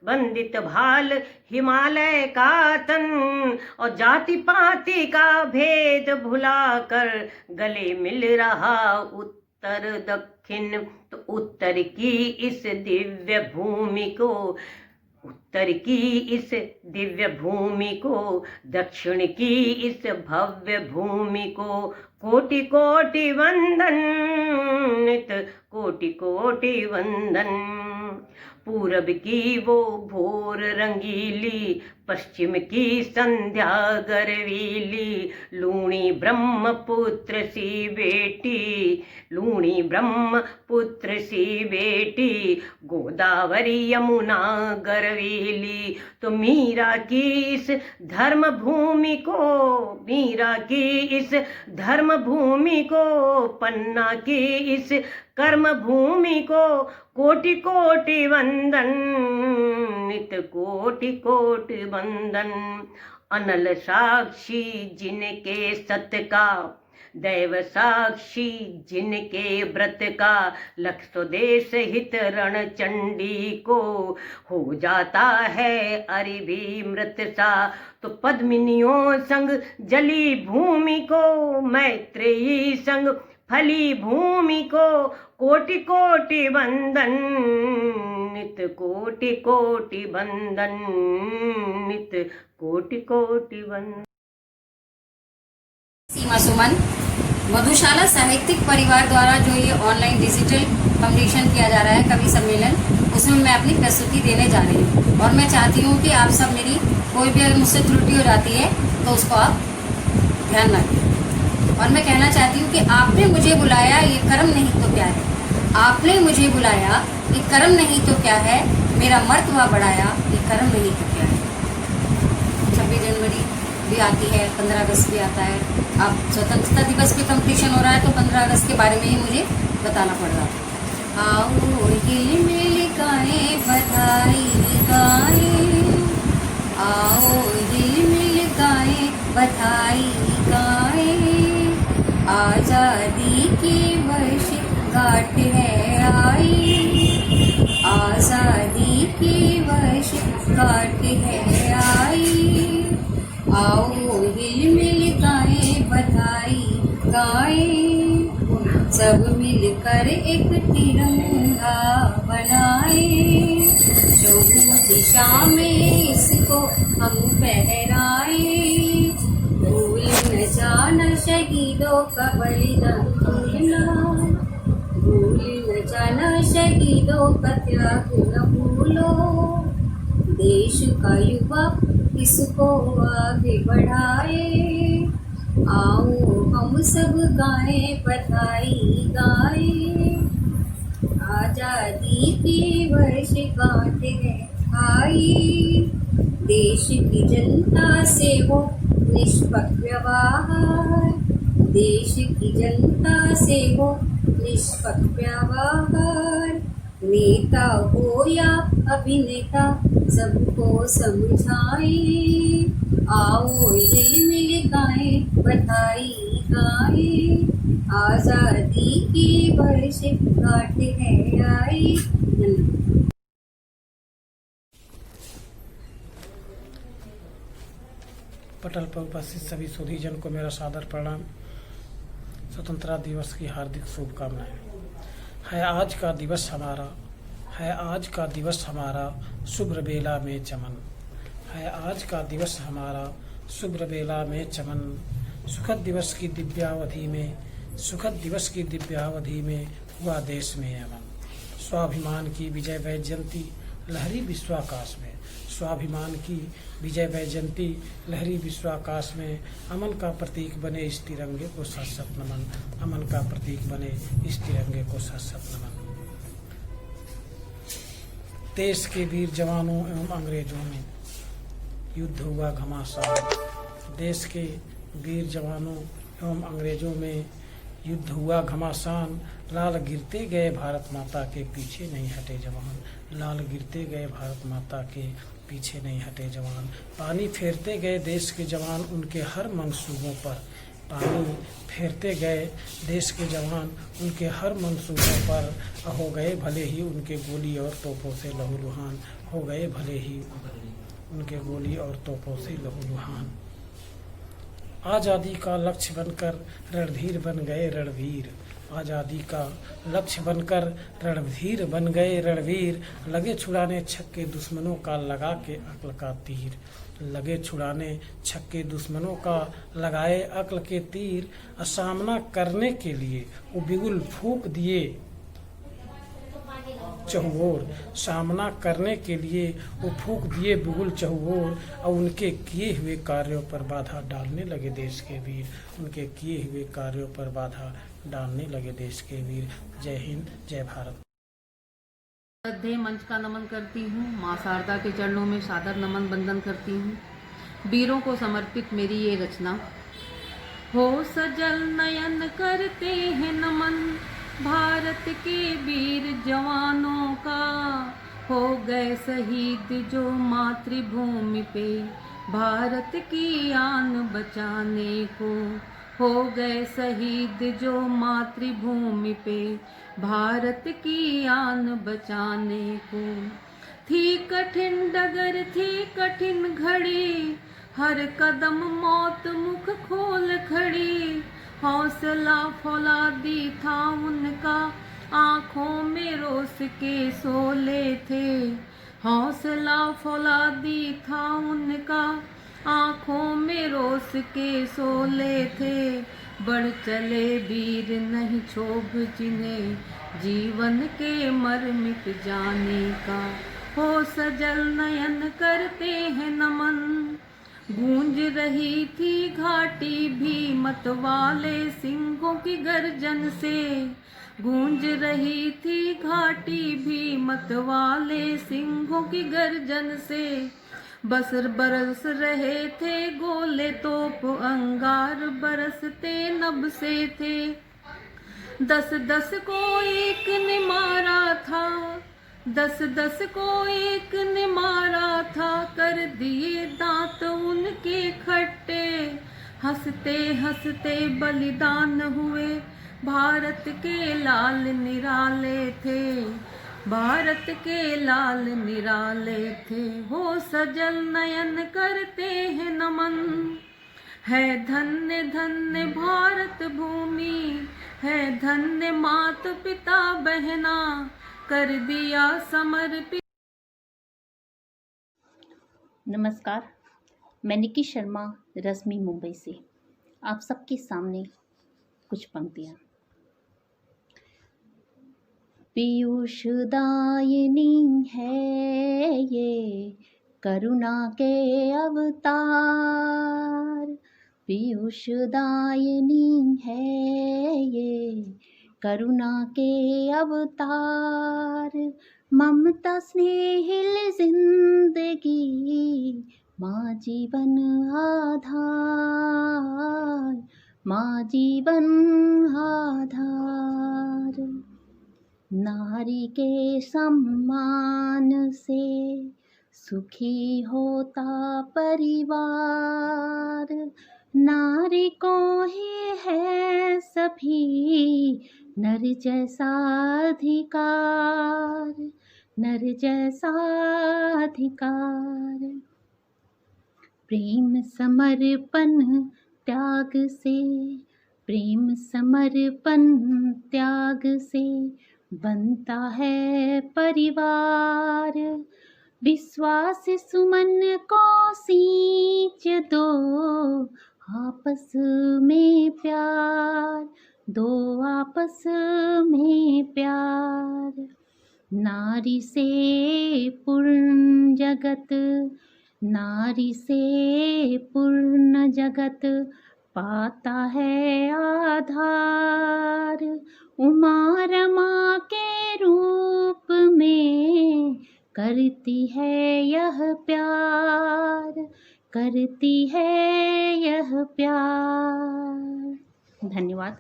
वंदित भाल हिमालय का तन। और जाति पाति का भेद भुलाकर गले मिल रहा उत्तर दक्षिण। तो उत्तर की इस दिव्य भूमि को, उत्तर की इस दिव्य भूमि को, दक्षिण की इस भव्य भूमि को, कोटि कोटि वंदन, नित कोटि कोटि वंदन। पूरब की वो भोर रंगीली, पश्चिम की संध्या गरवीली। लूणी ब्रह्मपुत्र सी बेटी, लूणी ब्रह्मपुत्र सी बेटी। गोदावरी यमुना गरवीली। तो मीरा की इस धर्म भूमि को, मीरा की इस धर्म भूमि को, पन्ना की इस कर्म भूमि को, कोटि कोटि वंदन, नित कोटि कोटि वंदन। अनल साक्षी जिनके सत का, दैव साक्षी जिनके व्रत का। लख स्वदेश हित रण चंडी को, हो जाता है अरि भी मृत सा। तो पद्मिनियों संग जली भूमि को, मैत्रेयी संग फली भूमि को, कोटि कोटि वंदन, नित कोटि कोटि वंदन, नित कोटि कोटि वंदन। सीमा सुमन, मधुशाला साहित्यिक परिवार द्वारा जो ये ऑनलाइन डिजिटल कॉम्पिटिशन किया जा रहा है कवि सम्मेलन, उसमें मैं अपनी प्रस्तुति देने जा रही हूँ। और मैं चाहती हूँ कि आप सब मेरी कोई भी अगर मुझसे त्रुटि हो जाती है तो उसको आप ध्यान रखें। और मैं कहना चाहती हूँ कि आपने मुझे बुलाया, ये कर्म नहीं तो क्या है। आपने मुझे बुलाया, ये कर्म नहीं तो क्या है। मेरा मर्तबा बढ़ाया, ये कर्म नहीं तो क्या है। 26 जनवरी भी आती है, 15 अगस्त भी आता है। अब स्वतंत्रता दिवस पे कंपटीशन हो रहा है तो 15 अगस्त के बारे में ही मुझे बताना पड़ रहा है। आओ हिल मिल गाएं बधाई गाएं, आओ हिल मिल गाएं बधाई गाएं। आज़ादी की वर्षगांठ है आई, आज़ादी की वर्षगांठ है आई। आओ हिल मिल गाएं बधाई गाएं, सब मिलकर एक तिरंगा बनाए। चौगु दिशा में इसको हम फहराए। भूल न जाना शहीदों का बलिदान भूलना, भूल न जाना शहीदों का त्याग न भूलो। देश का युवा इसको आगे बढ़ाए। आओ हम सब गाएं बधाई गाएं, आजादी की वर्षगांठ है आई। देश की जनता से हो निष्पक्ष व्यवहार, देश की जनता से हो निष्पक्ष व्यवहार। नेता हो या अभिनेता सबको समझाए। आओ हिल मिल गाएं बधाई गाएं, आजादी की वर्षगांठ है आई। पटल पर उपस्थित सभी सुधीजन को मेरा सादर प्रणाम। स्वतंत्रता दिवस की हार्दिक शुभकामनाएं। है आज का दिवस हमारा, है आज का दिवस हमारा शुभ्र बेला में चमन। है आज का दिवस हमारा शुभ्र बेला में चमन। सुखद दिवस की दिव्यावधि में, सुखद दिवस की दिव्यावधि में हुआ देश में अमन। स्वाभिमान की विजय वैजयंती लहरी विश्वाकाश में, स्वाभिमान की विजय वैजयंती लहरी विश्वाकाश में। अमन का प्रतीक बने इस तिरंगे को सत सत नमन, अमन का प्रतीक बने इस तिरंगे को सत सत नमन। देश के वीर जवानों एवं अंग्रेजों में युद्ध हुआ घमासान। देश के वीर जवानों एवं अंग्रेजों में युद्ध हुआ घमासान। लाल गिरते गए भारत माता के पीछे नहीं हटे जवान। लाल गिरते गए भारत माता के पीछे नहीं हटे जवान। पानी फेरते गए देश के जवान उनके हर मंसूबों पर। पानी फेरते गए देश के जवान उनके हर मंसूबों पर। हो गए भले ही उनके गोली और तोपों से लहूलुहान। हो गए भले ही उनके गोली और तोपों से लहूलुहान। आज़ादी का लक्ष्य बनकर रणधीर बन गए रणवीर। आज़ादी का लक्ष्य बनकर रणधीर बन गए रणवीर। लगे छुड़ाने छक्के दुश्मनों का लगा के अक्ल का तीर। लगे छुड़ाने छक्के दुश्मनों का लगाए अक्ल के तीर। सामना करने के लिए वो बिगुल फूंक दिए चहुओर। सामना करने के लिए वो फूंक दिए बिगुल चहुओर। और उनके किए हुए कार्यों पर बाधा डालने लगे देश के वीर। उनके किए हुए कार्यों पर बाधा डालने लगे देश के वीर। जय हिंद, जय भारत। श्रद्धेय मंच का नमन करती हूँ। माँ शारदा के चरणों में सादर नमन वंदन करती हूँ। वीरों को समर्पित मेरी ये रचना। हो सजल नयन करते हैं नमन भारत के वीर जवानों का। हो गए शहीद जो मातृभूमि पे भारत की आन बचाने को। हो गए शहीद जो मातृभूमि पे भारत की आन बचाने को। थी कठिन डगर थी कठिन घड़ी हर कदम मौत मुख खोल खड़ी। हौसला फौलादी था उनका आँखों में रोस के शोले थे। हौसला फौलादी था उनका आँखों में रोस के शोले थे। बढ़ चले वीर नहीं क्षोभ जिन्हें जीवन के मर मिट जाने का। हो सजल नयन करते हैं नमन। गूंज रही थी घाटी भीमत वाले सिंहों की गर्जन से। गूंज रही थी घाटी भीमत वाले सिंहों की गर्जन से। बसर बरस रहे थे गोले तोप अंगार बरसते नभ से थे। 10-10 को एक ने मारा था। 10-10 को एक ने मारा था। कर दिए दांत उनके खट्टे। हंसते हंसते बलिदान हुए भारत के लाल निराले थे। भारत के लाल निराले थे। हो सजल नयन करते हैं नमन। है धन्य धन्य भारत भूमि। है धन्य मात पिता बहना। कर दिया समर्पित। नमस्कार, मैं निकी शर्मा रश्मि मुंबई से आप सबके सामने कुछ पंक्तियाँ। पीयूषदायिनी है ये करुणा के अवतार। पीयूषदायिनी है ये करुणा के अवतार। ममता स्नेहिल जिंदगी माँ जीवन आधार। माँ जीवन आधार। नारी के सम्मान से सुखी होता परिवार। नारी को ही है सभी नर जैसा अधिकार। नर जैसा अधिकार। प्रेम समर्पण त्याग से। प्रेम समर्पण त्याग से बनता है परिवार। विश्वास सुमन को सींच दो आपस में प्यार। दो आपस में प्यार। नारी से पूर्ण जगत। नारी से पूर्ण जगत पाता है आधार। उमा रमा के रूप में करती है यह प्यार, करती है यह प्यार। धन्यवाद।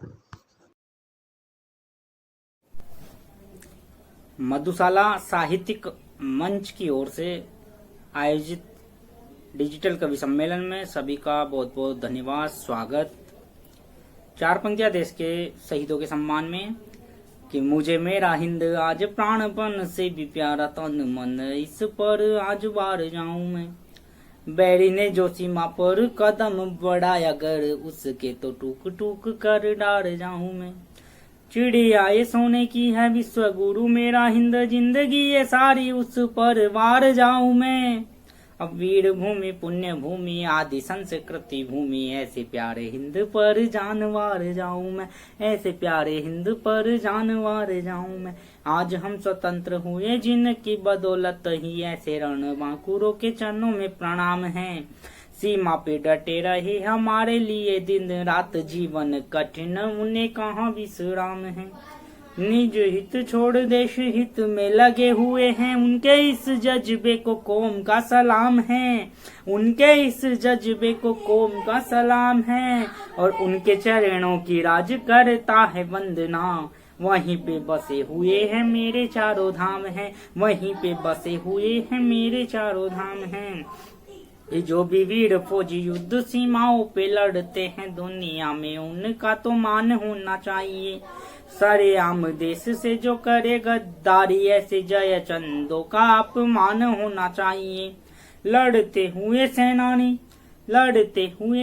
मधुशाला साहित्यिक मंच की ओर से आयोजित डिजिटल कवि सम्मेलन में सभी का बहुत बहुत धन्यवाद, स्वागत। चार पंक्तियां देश के शहीदों के सम्मान में कि मुझे मेरा हिंद आज प्राणपन से भी प्यारा, तन मन इस पर आज बार जाऊं मैं। बैरी ने जो सीमा पर कदम बढ़ाया अगर, उसके तो टूक टूक कर डार जाऊं मैं। चिड़िया ये सोने की है विश्व गुरु, मेरा हिंद जिंदगी ये सारी उस पर वार जाऊं मैं। अब वीर भूमि पुण्य भूमि आदि संस्कृति भूमि, ऐसे प्यारे हिंद पर जानवार जाऊं मैं, ऐसे प्यारे हिंद पर जानवार जाऊं मैं। आज हम स्वतंत्र हुए जिनकी बदौलत ही, ऐसे रण बांकुरों के चरणों में प्रणाम है। सीमा पे डटे रहे हमारे लिए दिन रात, जीवन कठिन उन्हें कहाँ विश्राम है। निज हित छोड़ देश हित में लगे हुए हैं, उनके इस जज्बे को कौम का सलाम है, उनके इस जज्बे को कौम का सलाम है। और उनके चरणों की राज करता है वंदना, वहीं पे बसे हुए हैं मेरे चारों धाम हैं, वहीं पे बसे हुए हैं मेरे चारों धाम हैं। जो भी वीर फौजी युद्ध सीमाओं पे लड़ते हैं दुनिया में, उनका तो मान होना चाहिए। सरेआम देश से जो करे गद्दारी, ऐसे जय चंदों का अपमान होना चाहिए। लड़ते हुए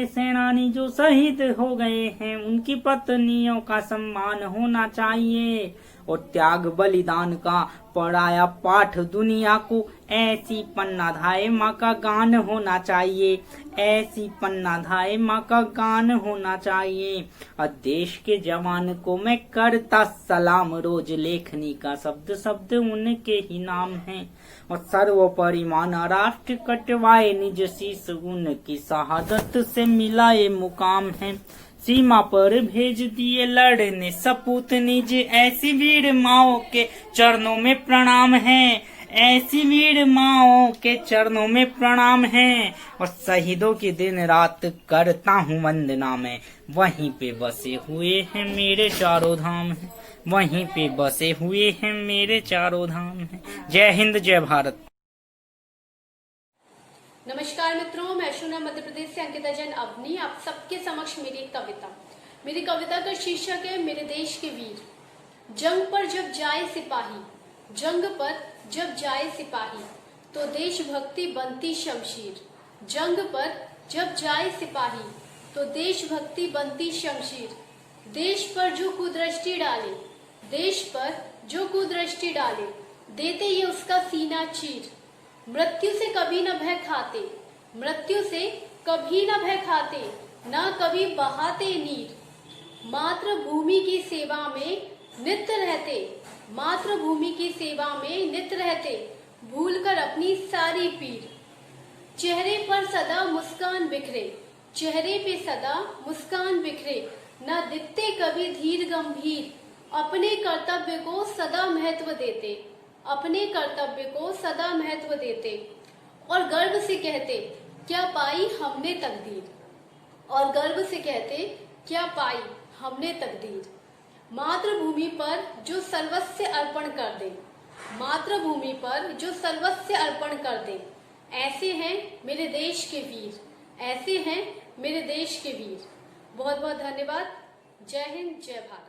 सेनानी जो शहीद हो गए हैं, उनकी पत्नियों का सम्मान होना चाहिए। और त्याग बलिदान का पढ़ाया पाठ दुनिया को, ऐसी पन्ना धाए माँ का गान होना चाहिए, ऐसी पन्ना धाए माँ का गान होना चाहिए। और देश के जवान को मैं करता सलाम, रोज लेखनी का शब्द शब्द उनके ही नाम है। और सर्वोपरि माना राष्ट्र कटवाए निज शीश, उनकी शहादत से मिला ये मुकाम है। सीमा पर भेज दिए लड़ने सपूत निज, ऐसी वीर माओ के चरणों में प्रणाम है, ऐसी वीर माओ के चरणों में प्रणाम है। और शहीदों की दिन रात करता हूँ वंदना मैं, वहीं पे बसे हुए हैं मेरे चारों धाम हैं, वहीं पे बसे हुए हैं मेरे चारों धाम हैं। जय हिंद, जय भारत। नमस्कार मित्रों, मैं शुना मध्य प्रदेश से अंकिता जैन अवनी आप सबके समक्ष मेरी एक कविता। मेरी कविता का शीर्षक है मेरे देश के वीर। जंग पर जब जाए सिपाही, जंग पर जब जाए सिपाही, तो देशभक्ति बनती शमशीर। जंग पर जब जाए सिपाही, तो देशभक्ति बनती शमशीर। देश पर जो कुदृष्टि डाले, देश पर जो कुदृष्टि डाले, देते ये उसका सीना चीर। मृत्यु से कभी न भय खाते, मृत्यु से कभी न भय खाते, ना कभी बहाते नीर। मातृभूमि की सेवा में नित्य रहते, मातृभूमि की सेवा में नित्य रहते, भूलकर अपनी सारी पीर। चेहरे पर सदा मुस्कान बिखरे, चेहरे पे सदा मुस्कान बिखरे, न दिखते कभी धीर गंभीर। अपने कर्तव्य को सदा महत्व देते, अपने कर्तव्य को सदा महत्व देते। और गर्व से कहते क्या पाई हमने तकदीर, और गर्व से कहते क्या पाई हमने तकदीर। मातृभूमि पर जो सर्वस्व अर्पण कर दे, मातृभूमि पर जो सर्वस्व अर्पण कर दे, ऐसे हैं मेरे देश के वीर, ऐसे हैं मेरे देश के वीर। बहुत बहुत धन्यवाद। जय हिंद, जय भारत।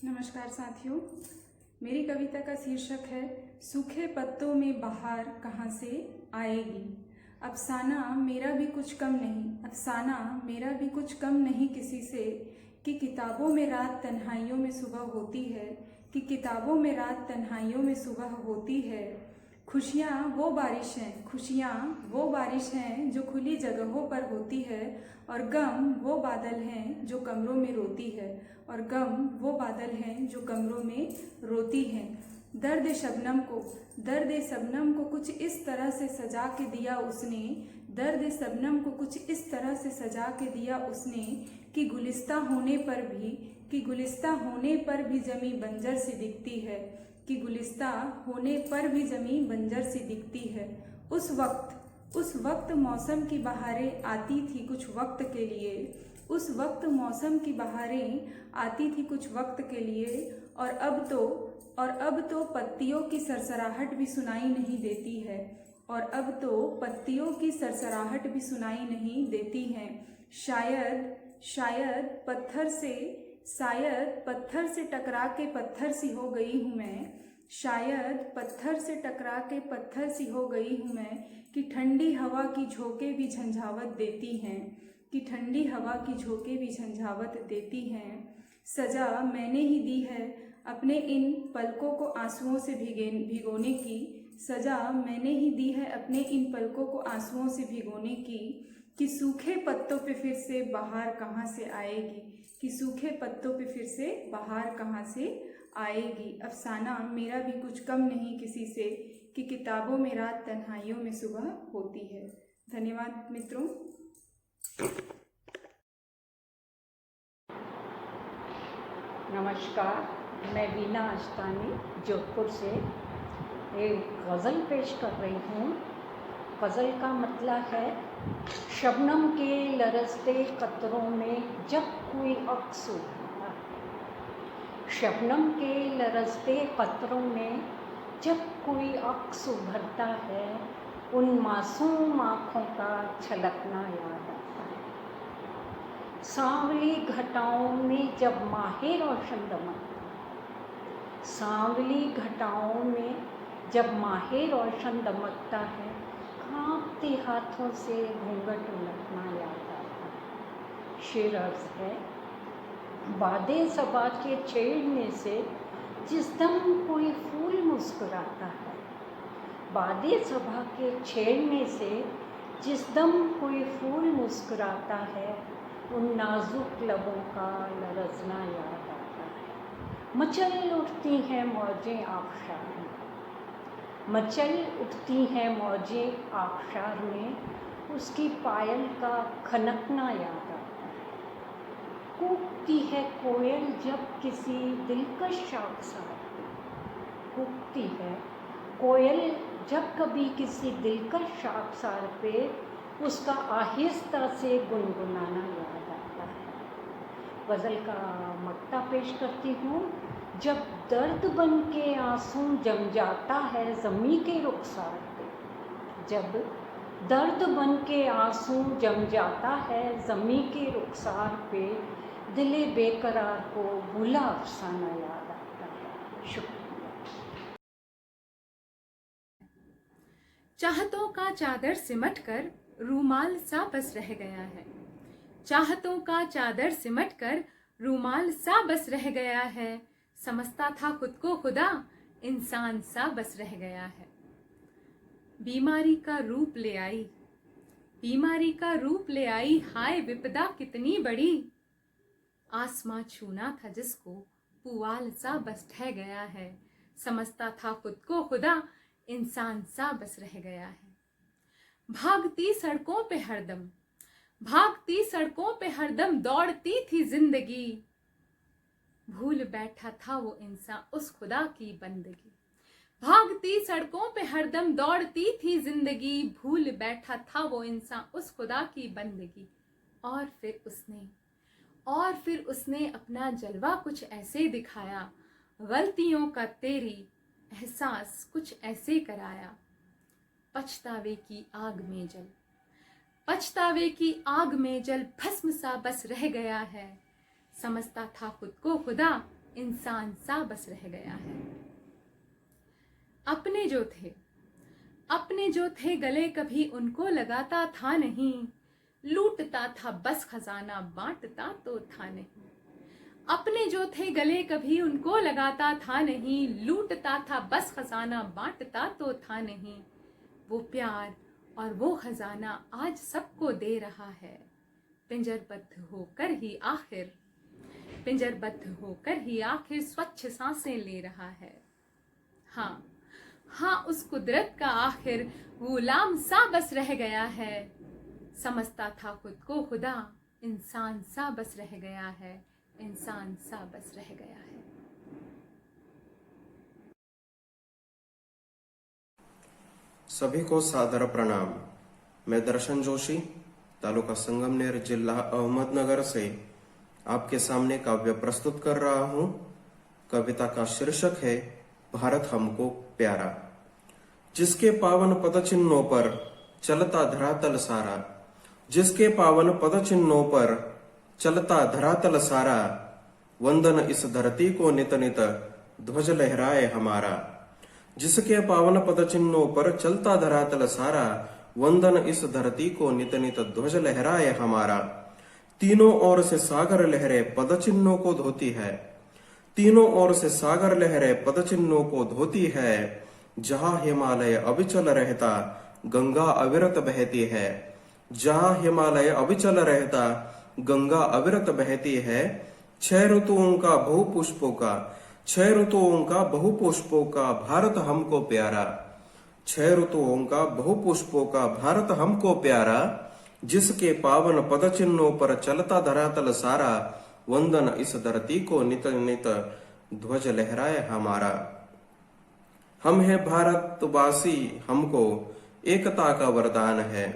नमस्कार साथियों, मेरी कविता का शीर्षक है सूखे पत्तों में बहार कहाँ से आएगी। अफसाना मेरा भी कुछ कम नहीं, अफसाना मेरा भी कुछ कम नहीं किसी से, कि किताबों में रात तन्हाइयों में सुबह होती है, कि किताबों में रात तन्हाइयों में सुबह होती है। खुशियाँ वो बारिश हैं, खुशियाँ वो बारिश हैं जो खुली जगहों पर होती है, और गम वो बादल हैं जो कमरों में रोती है, और गम वो बादल हैं जो कमरों में रोती हैं। दर्द शबनम को, दर्द शबनम को कुछ इस तरह से सजा के दिया उसने, दर्द शबनम को कुछ इस तरह से सजा के दिया उसने, कि गुलिस्ता होने पर भी कि गुलिस्ता होने पर भी जमी बंजर सी दिखती है, कि गुलिस्ता होने पर भी जमी बंजर सी दिखती है। उस वक्त मौसम की बहारें आती थी कुछ वक्त के लिए, उस वक्त मौसम की बहारें आती थी कुछ वक्त के लिए, और अब तो पत्तियों की सरसराहट भी सुनाई नहीं देती है, और अब तो पत्तियों की सरसराहट भी सुनाई नहीं देती हैं। शायद पत्थर से टकरा के पत्थर सी हो गई हूँ मैं, शायद पत्थर से टकरा के पत्थर सी हो गई हूँ मैं, कि ठंडी हवा की झोंके भी झंझावत देती हैं, कि ठंडी हवा की झोंके भी झंझावत देती हैं। सजा मैंने ही दी है अपने इन पलकों को आंसुओं से भिगोने की, सजा मैंने ही दी है अपने इन पलकों को आंसुओं से भिगोने की, कि सूखे पत्तों पे फिर से बहार कहाँ से आएगी, कि सूखे पत्तों पे फिर से बहार कहाँ से आएगी। अफसाना मेरा भी कुछ कम नहीं किसी से, कि किताबों में रात तन्हाइयों में सुबह होती है। धन्यवाद मित्रों। नमस्कार, मैं वीना अस्तानी जोधपुर से एक गज़ल पेश कर रही हूँ। गज़ल का मतलब है, शबनम के लरसते कतरों में जब कोई अक्स उभरता है, शबनम के लरसते कतरों में जब कोई अक्स उभरता है, उन मासूम आँखों का छलकना याद आता है। सांवली घटाओं में जब माहे रोशन दमकता है, सांवली घटाओं में जब माहे रोशन दमकता है, कांपते हाथों से घूंघट उलटना याद आता है। शेर अर्ज़ है, बादे सबा के छेड़ने से जिस दम कोई फूल मुस्कुराता है, बादे सबा के छेड़ने से जिस दम कोई फूल मुस्कुराता है, उन नाजुक लबों का लरज़ना याद आता है। मचल उठती हैं मौजें आबशार में, मचल उठती हैं मौजें आबशार में, उसकी पायल का खनकना याद आता है। कूकती है कोयल जब किसी दिलकश शाखसार पे, कूकती है कोयल जब कभी किसी दिलकश शाखसार पे उसका आहिस्ता से गुनगुनाना याद आता है। गज़ल का मक्ता पेश करती हूँ। जब दर्द बन के आंसू जम जाता है ज़मीं के रुखसार पे, जब दर्द बन के आंसू जम जाता है ज़मीं के रुखसार पे, दिले बेकरार को भूला अफसाना याद आता है। शुक्रिया। चाहतों का चादर सिमट कर रूमाल सा बस रह गया है, चाहतों का चादर सिमट कर रूमाल सा बस रह गया है, समझता था खुद को खुदा इंसान सा बस रह गया है। बीमारी का रूप ले आई, बीमारी का रूप ले आई, हाय विपदा कितनी बड़ी, आसमां छूना था जिसको पुआल सा बस ढह गया है, समझता था खुद को खुदा इंसान सा बस रह गया है। भागती सड़कों पे हरदम, भागती सड़कों पे हरदम दौड़ती थी जिंदगी, भूल बैठा था वो इंसान उस खुदा की बंदगी। भागती सड़कों पे हरदम दौड़ती थी जिंदगी, भूल बैठा था वो इंसान उस खुदा की बंदगी। और फिर उसने अपना जलवा कुछ ऐसे दिखाया, गलतियों का तेरी एहसास कुछ ऐसे कराया। पछतावे की आग में जल, पछतावे की आग में जल भस्म सा बस रह गया है, समझता था खुद को खुदा इंसान सा बस रह गया है। अपने जो थे गले कभी उनको लगाता था नहीं, लूटता था बस खजाना बांटता तो था नहीं। अपने जो थे गले कभी उनको लगाता था नहीं, लूटता था बस खजाना बांटता तो था नहीं। वो प्यार और वो खजाना आज सबको दे रहा है, पिंजरबद्ध होकर ही आखिर स्वच्छ सांसें ले रहा है। हाँ उस कुदरत का आखिर गुलाम सा बस रह गया है, समझता था खुद को खुदा इंसान सा बस रह गया है। इंसान सा बस रह गया है। सभी को सादर प्रणाम। मैं दर्शन जोशी, तालुका संगमनेर, जिला अहमदनगर से आपके सामने काव्य प्रस्तुत कर रहा हूं। कविता का शीर्षक है भारत हमको प्यारा। जिसके पावन पद चिन्हों पर चलता धरातल सारा, जिसके पावन पद चिन्हों पर चलता धरातल सारा, वंदन इस धरती को नित नित ध्वज लहराए हमारा। जिसके पावन पद चिन्हों पर चलता धरातल सारा, वंदन इस धरती को नित नित ध्वज लहराए हमारा। तीनों ओर से सागर लहरे पद चिन्हों को धोती है, तीनों ओर से सागर लहरे पद चिन्हों को धोती है। जहां हिमालय अविचल रहता गंगा अविरत बहती है, जहां हिमालय अविचल रहता गंगा अविरत बहती है। 6 ऋतुओं का बहुपुष्पों का, 6 ऋतुओं का बहुपुष्पों का भारत हमको प्यारा। 6 ऋतुओं का बहुपुष्पों का भारत हमको प्यारा। जिसके पावन पद चिन्हों पर चलता धरातल सारा, वंदन इस धरती को नित नित ध्वज लहराए हमारा। हम है भारतवासी, हमको एकता का वरदान है।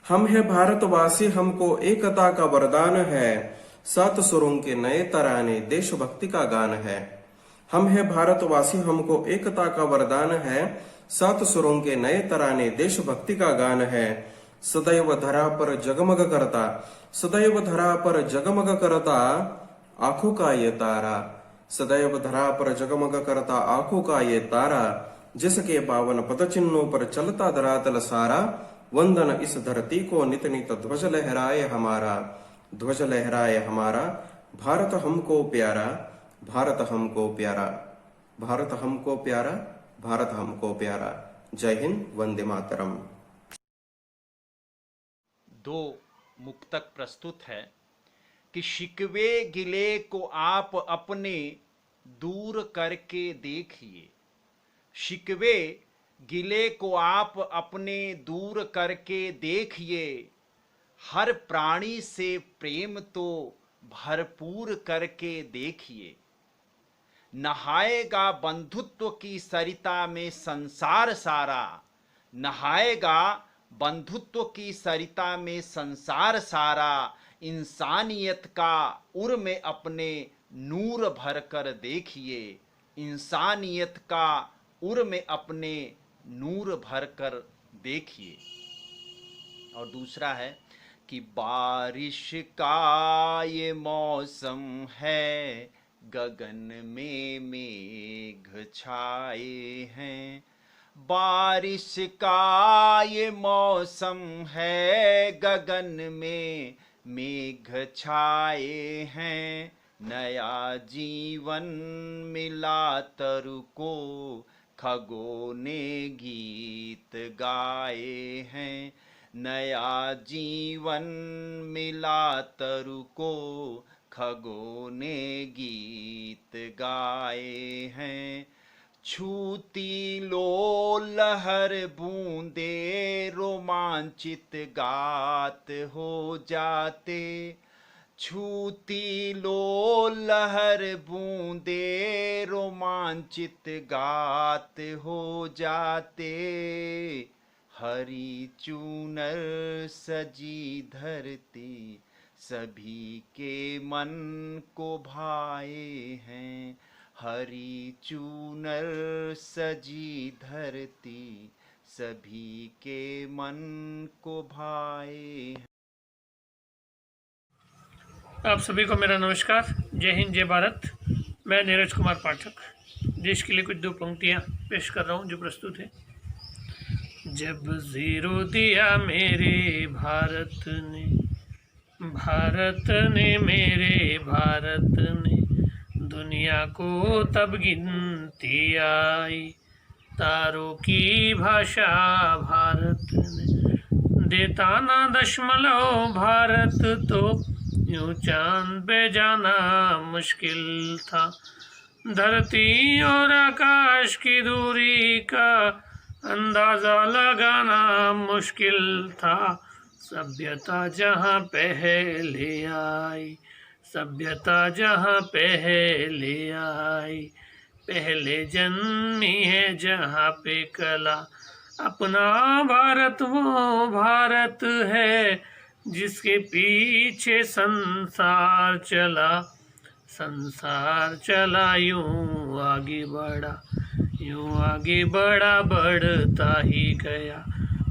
हम है भारतवासी, हमको एकता का वरदान है। 7 सुरों के नए तराने देशभक्ति का गान है। हम है भारतवासी, हमको एकता का वरदान है। 7 सुरों के नए तराने देशभक्ति का गान है। सदैव धरा पर जगमग करता, सदैव धरा पर जगमग करता आंखों का ये तारा, सदैव धरा पर जगमग करता आंखों का ये तारा। जिसके पावन पद चिन्हों पर चलता धरातल सारा, वंदन इस धरती को नित नित ध्वज लहराए हमारा, ध्वज लहराए हमारा। भारत हमको प्यारा, भारत हमको प्यारा, भारत हमको प्यारा, भारत हमको प्यारा। जय हिंद, वंदे मातरम। 2 मुक्तक प्रस्तुत है कि शिकवे गिले को आप अपने दूर करके देखिए, शिकवे गिले को आप अपने दूर करके देखिए। हर प्राणी से प्रेम तो भरपूर करके देखिए। नहाएगा बंधुत्व की सरिता में संसार सारा, नहाएगा बंधुत्व की सरिता में संसार सारा। इंसानियत का उर में अपने नूर भर कर देखिए, इंसानियत का उर में अपने नूर भर कर देखिए। और दूसरा है कि बारिश का ये मौसम है, गगन में मेघ छाए हैं। बारिश का ये मौसम है, गगन में मेघ छाए हैं। नया जीवन मिला तरु को, खगों ने गीत गाए हैं। नया जीवन मिला तरु को, खगों ने गीत गाए हैं। छूती लो लहर बूंदे रोमांचित गात हो जाते, छूती लो लहर बूंदे रोमांचित गात हो जाते। हरी चूनर सजी धरती सभी के मन को भाए हैं। हरी चूनर सजी धरती सभी के मन को भाए हैं। आप सभी को मेरा नमस्कार। जय हिंद, जय भारत। मैं नीरज कुमार पाठक देश के लिए कुछ 2 पंक्तियाँ पेश कर रहा हूँ जो प्रस्तुत है। जब जीरो दिया मेरे भारत ने, भारत ने मेरे भारत ने, दुनिया को तब गिनती आई। तारों की भाषा भारत ने, देता ना दशमलव भारत तो यूं चांद पे जाना मुश्किल था। धरती और आकाश की दूरी का अंदाजा लगाना मुश्किल था। सभ्यता जहाँ पहले आई, सभ्यता जहाँ पहले आई, पहले जन्मी है जहाँ पे कला। अपना भारत वो भारत है जिसके पीछे संसार चला, संसार चला यूं आगे बढ़ा, यूं आगे बढ़ा बढ़ता ही गया।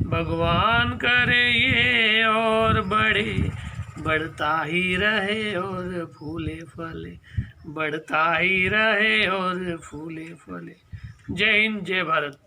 भगवान करे ये और बढ़े, बढ़ता ही रहे और फूले फले, बढ़ता ही रहे और फूले फले। जय हिंद, जय भारत।